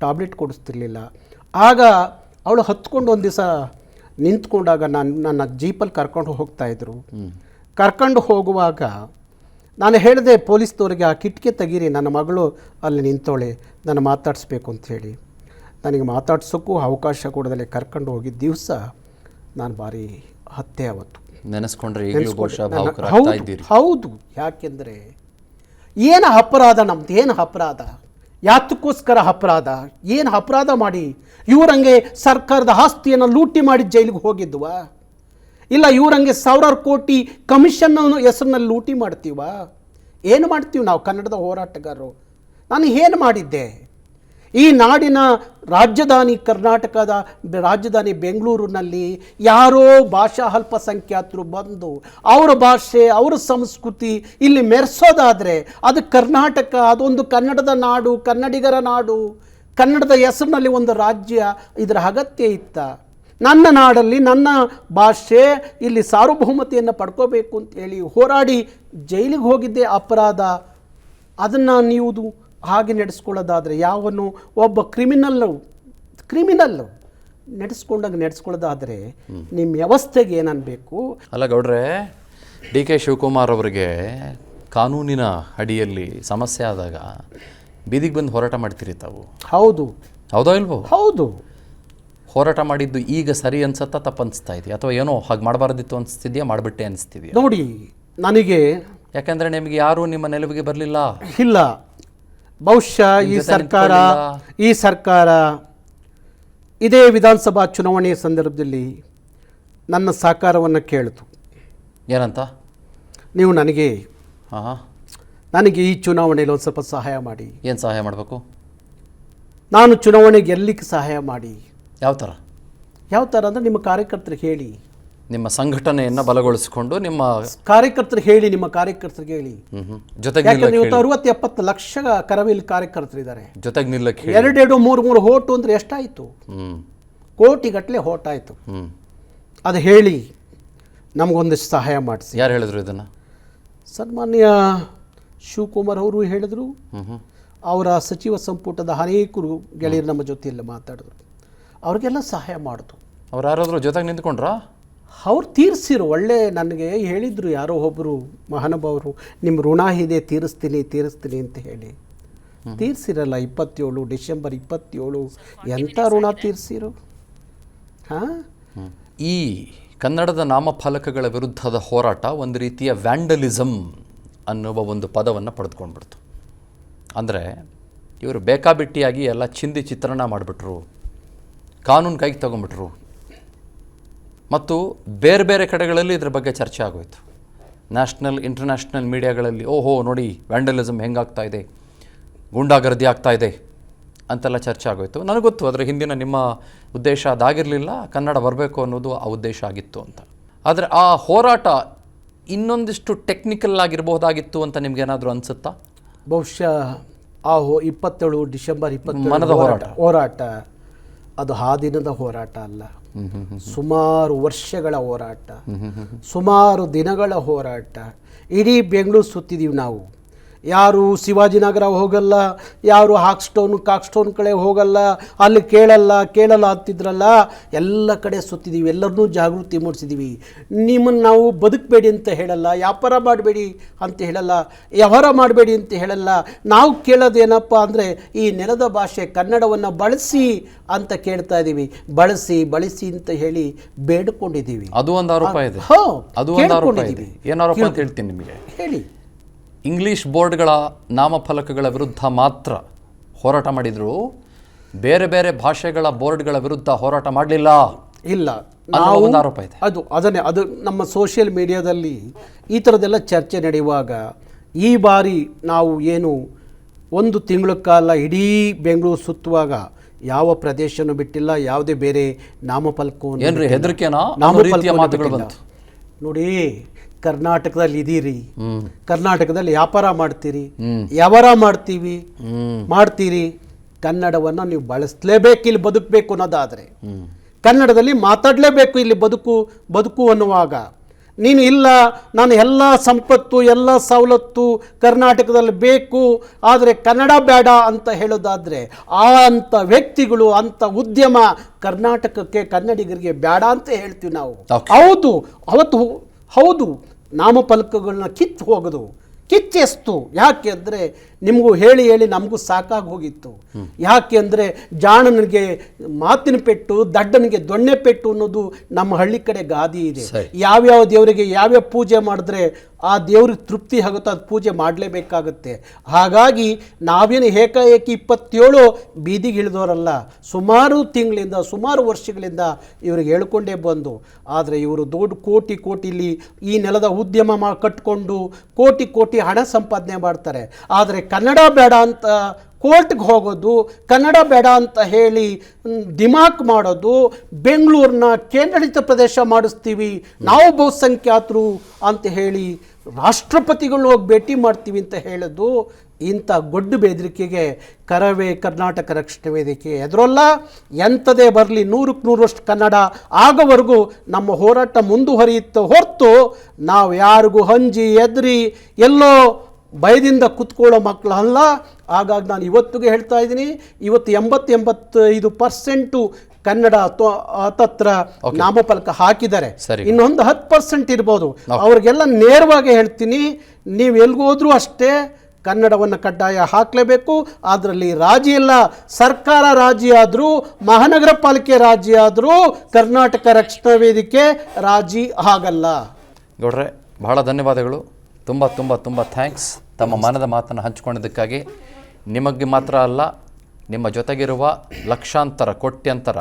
ಟ್ಯಾಬ್ಲೆಟ್ ಕೊಡಿಸ್ತಿರ್ಲಿಲ್ಲ. ಆಗ ಅವಳು ಹತ್ಕೊಂಡು ಒಂದು ದಿವಸ ನಿಂತ್ಕೊಂಡಾಗ ನನ್ನ ಜೀಪಲ್ಲಿ ಕರ್ಕೊಂಡು ಹೋಗ್ತಾಯಿದ್ರು. ಕರ್ಕೊಂಡು ಹೋಗುವಾಗ ನಾನು ಹೇಳಿದೆ ಪೊಲೀಸ್ನವ್ರಿಗೆ, ಆ ಕಿಟಕಿ ತೆಗೀರಿ, ನನ್ನ ಮಗಳು ಅಲ್ಲಿ ನಿಂತೋಳೆ, ನಾನು ಮಾತಾಡಿಸ್ಬೇಕು ಅಂಥೇಳಿ. ನನಗೆ ಮಾತಾಡ್ಸೋಕ್ಕೂ ಅವಕಾಶ ಕೊಡದಲ್ಲೇ ಕರ್ಕೊಂಡು ಹೋಗಿದ್ದ ದಿವಸ ನಾನು ಭಾರಿ ಹತ್ತೆ ಅವತ್ತು ನೆನೆಸ್ಕೊಂಡ್ರೆ. ಹೌದು, ಯಾಕೆಂದರೆ ಏನು ಅಪರಾಧ ನಮ್ದು? ಏನು ಅಪರಾಧ? ಯಾತಕ್ಕೋಸ್ಕರ ಅಪರಾಧ? ಏನು ಅಪರಾಧ ಮಾಡಿ ಇವರಂಗೆ ಸರ್ಕಾರದ ಆಸ್ತಿಯನ್ನು ಲೂಟಿ ಮಾಡಿ ಜೈಲಿಗೆ ಹೋಗಿದ್ವಾ? ಇಲ್ಲ ಇವರಂಗೆ ಸಾವಿರಾರು ಕೋಟಿ ಕಮಿಷನ್ ಹೆಸರಿನಲ್ಲಿ ಲೂಟಿ ಮಾಡ್ತೀವ? ಏನು ಮಾಡ್ತೀವಿ ನಾವು ಕನ್ನಡದ ಹೋರಾಟಗಾರರು? ನಾನು ಏನು ಮಾಡಿದ್ದೆ? ಈ ನಾಡಿನ ರಾಜಧಾನಿ, ಕರ್ನಾಟಕದ ರಾಜಧಾನಿ ಬೆಂಗಳೂರಿನಲ್ಲಿ ಯಾರೋ ಭಾಷಾ ಅಲ್ಪಸಂಖ್ಯಾತರು ಬಂದು ಅವರ ಭಾಷೆ, ಅವರ ಸಂಸ್ಕೃತಿ ಇಲ್ಲಿ ಮೆರೆಸೋದಾದರೆ ಅದು ಕರ್ನಾಟಕ, ಅದೊಂದು ಕನ್ನಡದ ನಾಡು, ಕನ್ನಡಿಗರ ನಾಡು, ಕನ್ನಡದ ಹೆಸರಿನಲ್ಲಿ ಒಂದು ರಾಜ್ಯ, ಇದರ ಅಗತ್ಯ ಇತ್ತ? ನನ್ನ ನಾಡಲ್ಲಿ ನನ್ನ ಭಾಷೆ ಇಲ್ಲಿ ಸಾರ್ವಭೌಮತೆಯನ್ನು ಪಡ್ಕೋಬೇಕು ಅಂತೇಳಿ ಹೋರಾಡಿ ಜೈಲಿಗೆ ಹೋಗಿದ್ದೆ ಅಪರಾಧ. ಅದನ್ನು ನೀವು ಹಾಗೆ ನಡೆಸ್ಕೊಳ್ಳೋದಾದರೆ, ಯಾವನು ಒಬ್ಬ ಕ್ರಿಮಿನಲ್ಲು ನಡೆಸ್ಕೊಳ್ಳೋದಾದರೆ ನಿಮ್ಮ ವ್ಯವಸ್ಥೆಗೆ ಏನನ್ನಬೇಕು? ಅಲ್ಲ ಗೌಡ್ರೆ, DK ಶಿವಕುಮಾರ್ ಅವರಿಗೆ ಕಾನೂನಿನ ಅಡಿಯಲ್ಲಿ ಸಮಸ್ಯೆ ಆದಾಗ ಬೀದಿಗೆ ಬಂದು ಹೋರಾಟ ಮಾಡ್ತೀರಿ ತಾವು? ಹೌದೋ ಇಲ್ವೋ? ಹೌದು. ಹೋರಾಟ ಮಾಡಿದ್ದು ಈಗ ಸರಿ ಅನ್ಸತ್ತಾ, ತಪ್ಪು ಅನಿಸ್ತಾ ಇದೆಯಾ, ಅಥವಾ ಏನೋ ಹಾಗೆ ಮಾಡಬಾರ್ದಿತ್ತು ಅನಿಸ್ತಿದೆಯಾ, ಮಾಡಿಬಿಟ್ಟೆ ಅನಿಸ್ತಿದೆಯಾ? ನೋಡಿ, ನನಗೆ ಯಾಕೆಂದರೆ ನಿಮಗೆ ಯಾರೂ ನಿಮ್ಮ ನೆಲವಿಗೆ ಬರಲಿಲ್ಲ. ಇಲ್ಲ, ಬಹುಶಃ ಈ ಸರ್ಕಾರ ಇದೇ ವಿಧಾನಸಭಾ ಚುನಾವಣೆಯ ಸಂದರ್ಭದಲ್ಲಿ ನನ್ನ ಸಹಕಾರವನ್ನು ಕೇಳಿತು. ಏನಂತ? ನೀವು ನನಗೆ ಹಾಂ ಹಾಂ. ನನಗೆ ಈ ಚುನಾವಣೆಯಲ್ಲಿ ಒಂದು ಸ್ವಲ್ಪ ಸಹಾಯ ಮಾಡಿ. ಏನು ಸಹಾಯ ಮಾಡಬೇಕು? ನಾನು ಚುನಾವಣೆಗೆ ಗೆಲ್ಲಲಿಕ್ಕೆ ಸಹಾಯ ಮಾಡಿ. ಯಾವ ಥರ? ಯಾವ ಥರ ಅಂದರೆ ನಿಮ್ಮ ಕಾರ್ಯಕರ್ತರಿಗೆ ಹೇಳಿ, ನಿಮ್ಮ ಸಂಘಟನೆಯನ್ನು ಬಲಗೊಳಿಸಿಕೊಂಡು ನಿಮ್ಮ ಕಾರ್ಯಕರ್ತರಿಗೆ ಹೇಳಿ, ನಿಮ್ಮ ಕಾರ್ಯಕರ್ತರಿಗೆ ಹೇಳಿ. ಜೊತೆಗೆ ಯಾಕಂದ್ರೆ ಇವತ್ತು 60-70 ಲಕ್ಷ ಕರವೇಲಿ ಕಾರ್ಯಕರ್ತರಿದ್ದಾರೆ. ಜೊತೆಗೆ ನಿಲ್ಲಕ್ಕೆ 2-3 ಓಟು ಅಂದರೆ ಎಷ್ಟಾಯಿತು? ಕೋಟಿಗಟ್ಟಲೆ ಓಟಾಯಿತು. ಅದು ಹೇಳಿ ನಮಗೊಂದಿಷ್ಟು ಸಹಾಯ ಮಾಡಿಸಿ. ಯಾರು ಹೇಳಿದ್ರು ಇದನ್ನು? ಸನ್ಮಾನ್ಯ ಶಿವಕುಮಾರ್ ಅವರು ಹೇಳಿದರು. ಅವರ ಸಚಿವ ಸಂಪುಟದ ಅನೇಕರು ಗೆಳೆಯರು ನಮ್ಮ ಜೊತೆಯಲ್ಲಿ ಮಾತಾಡಿದ್ರು. ಅವ್ರಿಗೆಲ್ಲ ಸಹಾಯ ಮಾಡಿದ್ರು. ಅವ್ರು ಯಾರಾದರೂ ಜೊತೆಗೆ ನಿಂತ್ಕೊಂಡ್ರಾ? ಅವ್ರು ತೀರಿಸಿರು. ಒಳ್ಳೆ ನನಗೆ ಹೇಳಿದರು ಯಾರೋ ಒಬ್ಬರು ಮಹಾನುಭಾವರು, ನಿಮ್ಮ ಋಣ ಇದೆ, ತೀರಿಸ್ತೀನಿ ಅಂತ ಹೇಳಿ ತೀರಿಸಿರಲ್ಲ. 27 ಡಿಸೆಂಬರ್ 27 ಎಂಥ ಋಣ ತೀರಿಸಿರು? ಹಾಂ. ಈ ಕನ್ನಡದ ನಾಮಫಲಕಗಳ ವಿರುದ್ಧದ ಹೋರಾಟ ಒಂದು ರೀತಿಯ ವ್ಯಾಂಡಲಿಸಮ್ ಅನ್ನುವ ಒಂದು ಪದವನ್ನು ಪಡೆದುಕೊಂಡ್ಬಿಡ್ತು. ಅಂದರೆ ಇವರು ಬೇಕಾಬಿಟ್ಟಿಯಾಗಿ ಎಲ್ಲ ಚಿಂದಿ ಚಿತ್ರಣ ಮಾಡಿಬಿಟ್ರು, ಕಾನೂನು ಕೈಗೆ ತಗೊಂಡ್ಬಿಟ್ರು. ಮತ್ತು ಬೇರೆ ಬೇರೆ ಕಡೆಗಳಲ್ಲಿ ಇದ್ರ ಬಗ್ಗೆ ಚರ್ಚೆ ಆಗೋಯ್ತು. ನ್ಯಾಷನಲ್ ಇಂಟರ್ನ್ಯಾಷನಲ್ ಮೀಡಿಯಾಗಳಲ್ಲಿ ಓಹೋ ನೋಡಿ ವ್ಯಾಂಡಲಿಸಮ್ ಹೆಂಗಾಗ್ತಾ ಇದೆ, ಗೂಂಡಾಗರ್ದಿ ಆಗ್ತಾ ಇದೆ ಅಂತೆಲ್ಲ ಚರ್ಚೆ ಆಗೋಯ್ತು. ನನಗೆ ಗೊತ್ತು ಅದರ ಹಿಂದಿನ ನಿಮ್ಮ ಉದ್ದೇಶ ಅದಾಗಿರಲಿಲ್ಲ, ಕನ್ನಡ ಬರಬೇಕು ಅನ್ನೋದು ಆ ಉದ್ದೇಶ ಆಗಿತ್ತು ಅಂತ. ಆದರೆ ಆ ಹೋರಾಟ ಇನ್ನೊಂದಿಷ್ಟು ಟೆಕ್ನಿಕಲ್ ಆಗಿರಬಹುದಾಗಿತ್ತು ಅಂತ ನಿಮ್ಗೇನಾದರೂ ಅನಿಸುತ್ತಾ? ಬಹುಶಃ ಆ 27 ಡಿಸೆಂಬರ್ 27 ಮನದ ಹೋರಾಟ ಅದು ಆ ದಿನದ ಹೋರಾಟ ಅಲ್ಲ. ಸುಮಾರು ವರ್ಷಗಳ ಹೋರಾಟ, ಸುಮಾರು ದಿನಗಳ ಹೋರಾಟ. ಇಡೀ ಬೆಂಗಳೂರು ಸುತ್ತಿದ್ದೀವಿ ನಾವು. ಯಾರು ಶಿವಾಜಿನಗರ ಹೋಗಲ್ಲ, ಯಾರು ಕಾಕ್ಸ್ಟೋನ್ ಕಡೆ ಹೋಗಲ್ಲ, ಅಲ್ಲಿ ಕೇಳಲ್ಲ ಅಂತಿದ್ರಲ್ಲ. ಎಲ್ಲ ಕಡೆ ಸುತ್ತಿದ್ದೀವಿ, ಎಲ್ಲರನ್ನೂ ಜಾಗೃತಿ ಮೂಡಿಸಿದ್ದೀವಿ. ನಿಮ್ಮನ್ನು ನಾವು ಬದುಕಬೇಡಿ ಅಂತ ಹೇಳಲ್ಲ, ವ್ಯಾಪಾರ ಮಾಡಬೇಡಿ ಅಂತ ಹೇಳಲ್ಲ, ವ್ಯವಹಾರ ಮಾಡಬೇಡಿ ಅಂತ ಹೇಳಲ್ಲ. ನಾವು ಕೇಳೋದೇನಪ್ಪ ಅಂದರೆ ಈ ನೆಲದ ಭಾಷೆ ಕನ್ನಡವನ್ನು ಬಳಸಿ ಅಂತ ಕೇಳ್ತಾ ಇದ್ದೀವಿ. ಬಳಸಿ ಅಂತ ಹೇಳಿ ಬೇಡಿಕೊಂಡಿದ್ದೀವಿ. ಅದು ಒಂದು ಆರೋಪ ಇದೆ. ಅದು ಒಂದು ಆರೋಪ ಇದೆ. ಏನು ಆರೋಪ ಅಂತ ಹೇಳ್ತೀನಿ ನಿಮಗೆ. ಹೇಳಿ. ಇಂಗ್ಲೀಷ್ ಬೋರ್ಡ್ಗಳ ನಾಮಫಲಕಗಳ ವಿರುದ್ಧ ಮಾತ್ರ ಹೋರಾಟ ಮಾಡಿದ್ರು, ಬೇರೆ ಬೇರೆ ಭಾಷೆಗಳ ಬೋರ್ಡ್ಗಳ ವಿರುದ್ಧ ಹೋರಾಟ ಮಾಡಲಿಲ್ಲ. ಇಲ್ಲ, ಒಂದು ಆರೋಪ ಇದೆ. ಅದು ನಮ್ಮ ಸೋಷಿಯಲ್ ಮೀಡಿಯಾದಲ್ಲಿ ಈ ಥರದ್ದೆಲ್ಲ ಚರ್ಚೆ ನಡೆಯುವಾಗ ಈ ಬಾರಿ ನಾವು ಏನು 1 ತಿಂಗಳ ಕಾಲ ಇಡೀ ಬೆಂಗಳೂರು ಸುತ್ತುವಾಗ ಯಾವ ಪ್ರದೇಶನೂ ಬಿಟ್ಟಿಲ್ಲ, ಯಾವುದೇ ಬೇರೆ ನಾಮಫಲಕವನ್ನು ಏನ್ರಿ ಹೆದರಿಕೆನಾ? ಮಾತುಗಳು ಬಂತು ನೋಡಿ. ಕರ್ನಾಟಕದಲ್ಲಿ ಇದೀರಿ, ಕರ್ನಾಟಕದಲ್ಲಿ ವ್ಯಾಪಾರ ಮಾಡ್ತೀರಿ, ವ್ಯವಹಾರ ಮಾಡ್ತೀರಿ. ಕನ್ನಡವನ್ನು ನೀವು ಬಳಸಲೇಬೇಕು ಇಲ್ಲಿ ಬದುಕಬೇಕು ಅನ್ನೋದಾದರೆ. ಕನ್ನಡದಲ್ಲಿ ಮಾತಾಡಲೇಬೇಕು ಇಲ್ಲಿ ಬದುಕು ಅನ್ನುವಾಗ. ನೀನು ಇಲ್ಲ, ನಾನು ಎಲ್ಲ ಸಂಪತ್ತು ಎಲ್ಲ ಸವಲತ್ತು ಕರ್ನಾಟಕದಲ್ಲಿ ಬೇಕು, ಆದರೆ ಕನ್ನಡ ಬೇಡ ಅಂತ ಹೇಳೋದಾದರೆ ಅಂಥ ವ್ಯಕ್ತಿಗಳು, ಅಂಥ ಉದ್ಯಮ ಕರ್ನಾಟಕಕ್ಕೆ ಕನ್ನಡಿಗರಿಗೆ ಬೇಡ ಅಂತ ಹೇಳ್ತೀವಿ ನಾವು. ಹೌದು, ನಾಮಫಲಕಗಳನ್ನ ಕಿಚ್ಚೆಸ್ತು. ಯಾಕೆ ಅಂದರೆ ನಿಮಗೂ ಹೇಳಿ ನಮಗೂ ಸಾಕಾಗಿ ಹೋಗಿತ್ತು. ಯಾಕೆ ಅಂದರೆ ಜಾಣನಿಗೆ ಮಾತಿನ ಪೆಟ್ಟು, ದಡ್ಡನಿಗೆ ದೊಣ್ಣೆ ಪೆಟ್ಟು ಅನ್ನೋದು ನಮ್ಮ ಹಳ್ಳಿ ಕಡೆ ಗಾದಿ ಇದೆ. ಯಾವ್ಯಾವ ದೇವರಿಗೆ ಯಾವ್ಯಾವ ಪೂಜೆ ಮಾಡಿದ್ರೆ ಆ ದೇವ್ರಿಗೆ ತೃಪ್ತಿ ಆಗುತ್ತೋ ಅದು ಪೂಜೆ ಮಾಡಲೇಬೇಕಾಗುತ್ತೆ. ಹಾಗಾಗಿ ನಾವೇನು ಏಕಾಏಕಿ 27 ಬೀದಿಗೆ ಇಳಿದವರಲ್ಲ. ಸುಮಾರು ತಿಂಗಳಿಂದ, ಸುಮಾರು ವರ್ಷಗಳಿಂದ ಇವ್ರಿಗೆ ಹೇಳ್ಕೊಂಡೇ ಬಂದು. ಆದರೆ ಇವರು ದೊಡ್ಡ ಕೋಟಿಲಿ ಈ ನೆಲದ ಉದ್ಯಮ ಕಟ್ಕೊಂಡು ಕೋಟಿ ಹಣ ಸಂಪಾದನೆ ಮಾಡ್ತಾರೆ. ಆದರೆ ಕನ್ನಡ ಬೇಡ ಅಂತ ಕೋರ್ಟ್ಗೆ ಹೋಗೋದು, ಕನ್ನಡ ಬೇಡ ಅಂತ ಹೇಳಿ ದಿಮಾಕ್ ಮಾಡೋದು, ಬೆಂಗಳೂರನ್ನ ಕೇಂದ್ರಾಡಳಿತ ಪ್ರದೇಶ ಮಾಡಿಸ್ತೀವಿ, ನಾವು ಬಹುಸಂಖ್ಯಾತರು ಅಂತ ಹೇಳಿ ರಾಷ್ಟ್ರಪತಿಗಳು ಹೋಗಿ ಭೇಟಿ ಮಾಡ್ತೀವಿ ಅಂತ ಹೇಳೋದು. ಇಂಥ ಗೊಡ್ಡು ಬೆದರಿಕೆಗೆ ಕರ್ನಾಟಕ ರಕ್ಷಣಾ ವೇದಿಕೆ ಎದುರಲ್ಲ. ಎಂಥದೇ ಬರಲಿ 100ಕ್ಕೆ 100ರಷ್ಟು ಕನ್ನಡ ಆಗೋವರೆಗೂ ನಮ್ಮ ಹೋರಾಟ ಮುಂದುವರಿಯುತ್ತೆ ಹೊರತು ನಾವು ಯಾರಿಗೂ ಹಂಜಿ ಎದ್ರಿ ಎಲ್ಲೋ ಭಯದಿಂದ ಕುತ್ಕೊಳ್ಳೋ ಮಕ್ಕಳು ಅಲ್ಲ. ಹಾಗಾಗಿ ನಾನು ಇವತ್ತಿಗೆ ಹೇಳ್ತಾ ಇದ್ದೀನಿ, ಇವತ್ತು 80-85% ಕನ್ನಡ ಹತ್ತತ್ರ ನಾಮಫಲಕ ಹಾಕಿದ್ದಾರೆ. ಇನ್ನೊಂದು 10% ಇರ್ಬೋದು. ಅವ್ರಿಗೆಲ್ಲ ನೇರವಾಗಿ ಹೇಳ್ತೀನಿ, ನೀವು ಎಲ್ಗೋದ್ರೂ ಅಷ್ಟೇ ಕನ್ನಡವನ್ನು ಕಡ್ಡಾಯ ಹಾಕಲೇಬೇಕು. ಅದರಲ್ಲಿ ರಾಜಿ ಇಲ್ಲ. ಸರ್ಕಾರ ರಾಜಿ ಆದರೂ, ಮಹಾನಗರ ಪಾಲಿಕೆ ರಾಜಿ ಆದರೂ ಕರ್ನಾಟಕ ರಕ್ಷಣಾ ವೇದಿಕೆ ರಾಜಿ ಆಗಲ್ಲ. ಗೌಡ್ರೆ, ಬಹಳ ಧನ್ಯವಾದಗಳು. ತುಂಬ ಥ್ಯಾಂಕ್ಸ್ ತಮ್ಮ ಮನದ ಮಾತನ್ನು ಹಂಚಿಕೊಂಡಿದ್ದಕ್ಕಾಗಿ. ನಿಮಗೆ ಮಾತ್ರ ಅಲ್ಲ, ನಿಮ್ಮ ಜೊತೆಗಿರುವ ಲಕ್ಷಾಂತರ ಕೋಟ್ಯಂತರ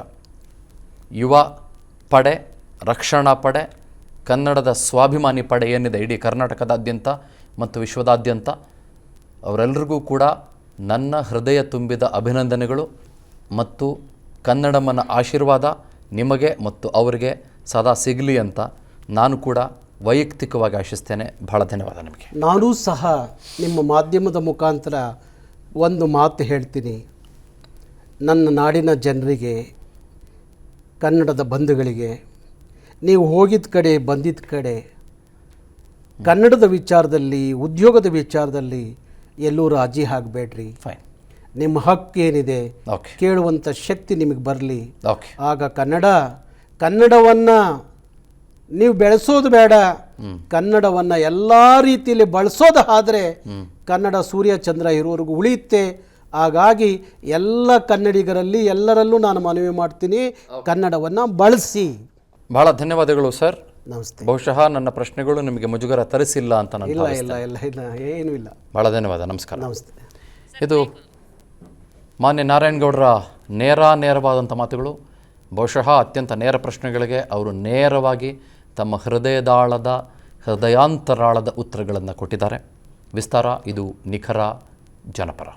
ಯುವ ಪಡೆ, ರಕ್ಷಣಾ ಪಡೆ, ಕನ್ನಡದ ಸ್ವಾಭಿಮಾನಿ ಪಡೆ ಏನಿದೆ ಇಡೀ ಕರ್ನಾಟಕದಾದ್ಯಂತ ಮತ್ತು ವಿಶ್ವದಾದ್ಯಂತ ಅವರೆಲ್ಲರಿಗೂ ಕೂಡ ನನ್ನ ಹೃದಯ ತುಂಬಿದ ಅಭಿನಂದನೆಗಳು ಮತ್ತು ಕನ್ನಡಮ್ಮನ ಆಶೀರ್ವಾದ ನಿಮಗೆ ಮತ್ತು ಅವರಿಗೆ ಸದಾ ಸಿಗಲಿ ಅಂತ ನಾನು ಕೂಡ ವೈಯಕ್ತಿಕವಾಗಿ ಆಶಿಸ್ತೇನೆ. ಭಾಳ ಧನ್ಯವಾದ ನಿಮಗೆ. ನಾನೂ ಸಹ ನಿಮ್ಮ ಮಾಧ್ಯಮದ ಮುಖಾಂತರ ಒಂದು ಮಾತು ಹೇಳ್ತೀನಿ. ನನ್ನ ನಾಡಿನ ಜನರಿಗೆ, ಕನ್ನಡದ ಬಂಧುಗಳಿಗೆ, ನೀವು ಹೋಗಿದ್ದ ಕಡೆ ಬಂದಿದ್ದ ಕಡೆ ಕನ್ನಡದ ವಿಚಾರದಲ್ಲಿ, ಉದ್ಯೋಗದ ವಿಚಾರದಲ್ಲಿ ಎಲ್ಲೂ ರಾಜಿ ಆಗಬೇಡ್ರಿ. ಫೈನ್. ನಿಮ್ಮ ಹಕ್ಕು ಏನಿದೆ ಓಕೆ. ಕೇಳುವಂಥ ಶಕ್ತಿ ನಿಮಗೆ ಬರಲಿ. ಓಕೆ. ಆಗ ಕನ್ನಡವನ್ನು ನೀವು ಬೆಳೆಸೋದು ಬೇಡ, ಕನ್ನಡವನ್ನು ಎಲ್ಲ ರೀತಿಯಲ್ಲಿ ಬಳಸೋದು ಆದರೆ ಕನ್ನಡ ಸೂರ್ಯ ಚಂದ್ರ ಇರುವವರೆಗೂ ಉಳಿಯುತ್ತೆ. ಹಾಗಾಗಿ ಎಲ್ಲ ಕನ್ನಡಿಗರಲ್ಲಿ ಎಲ್ಲರಲ್ಲೂ ನಾನು ಮನವಿ ಮಾಡ್ತೀನಿ, ಕನ್ನಡವನ್ನು ಬಳಸಿ. ಭಾಳ ಧನ್ಯವಾದಗಳು ಸರ್. ನಮಸ್ತೆ. ಬಹುಶಃ ನನ್ನ ಪ್ರಶ್ನೆಗಳು ನಿಮಗೆ ಮುಜುಗರ ತರಿಸಿಲ್ಲ ಅಂತ ನಾನು ಇಲ್ಲ ಭಾವಿಸ್ತೇನೆ. ಇಲ್ಲ ಇಲ್ಲ ಇಲ್ಲ ಏನೂ ಇಲ್ಲ. ಭಾಳ ಧನ್ಯವಾದ. ನಮಸ್ಕಾರ. ನಮಸ್ತೆ. ಇದು ಮಾನ್ಯ ನಾರಾಯಣಗೌಡರ ನೇರವಾದಂಥ ಮಾತುಗಳು. ಬಹುಶಃ ಅತ್ಯಂತ ನೇರ ಪ್ರಶ್ನೆಗಳಿಗೆ ಅವರು ನೇರವಾಗಿ ತಮ್ಮ ಹೃದಯಾಂತರಾಳದ ಉತ್ತರಗಳನ್ನು ಕೊಟ್ಟಿದ್ದಾರೆ. ವಿಸ್ತಾರ ಇದು ನಿಖರ ಜನಪರ.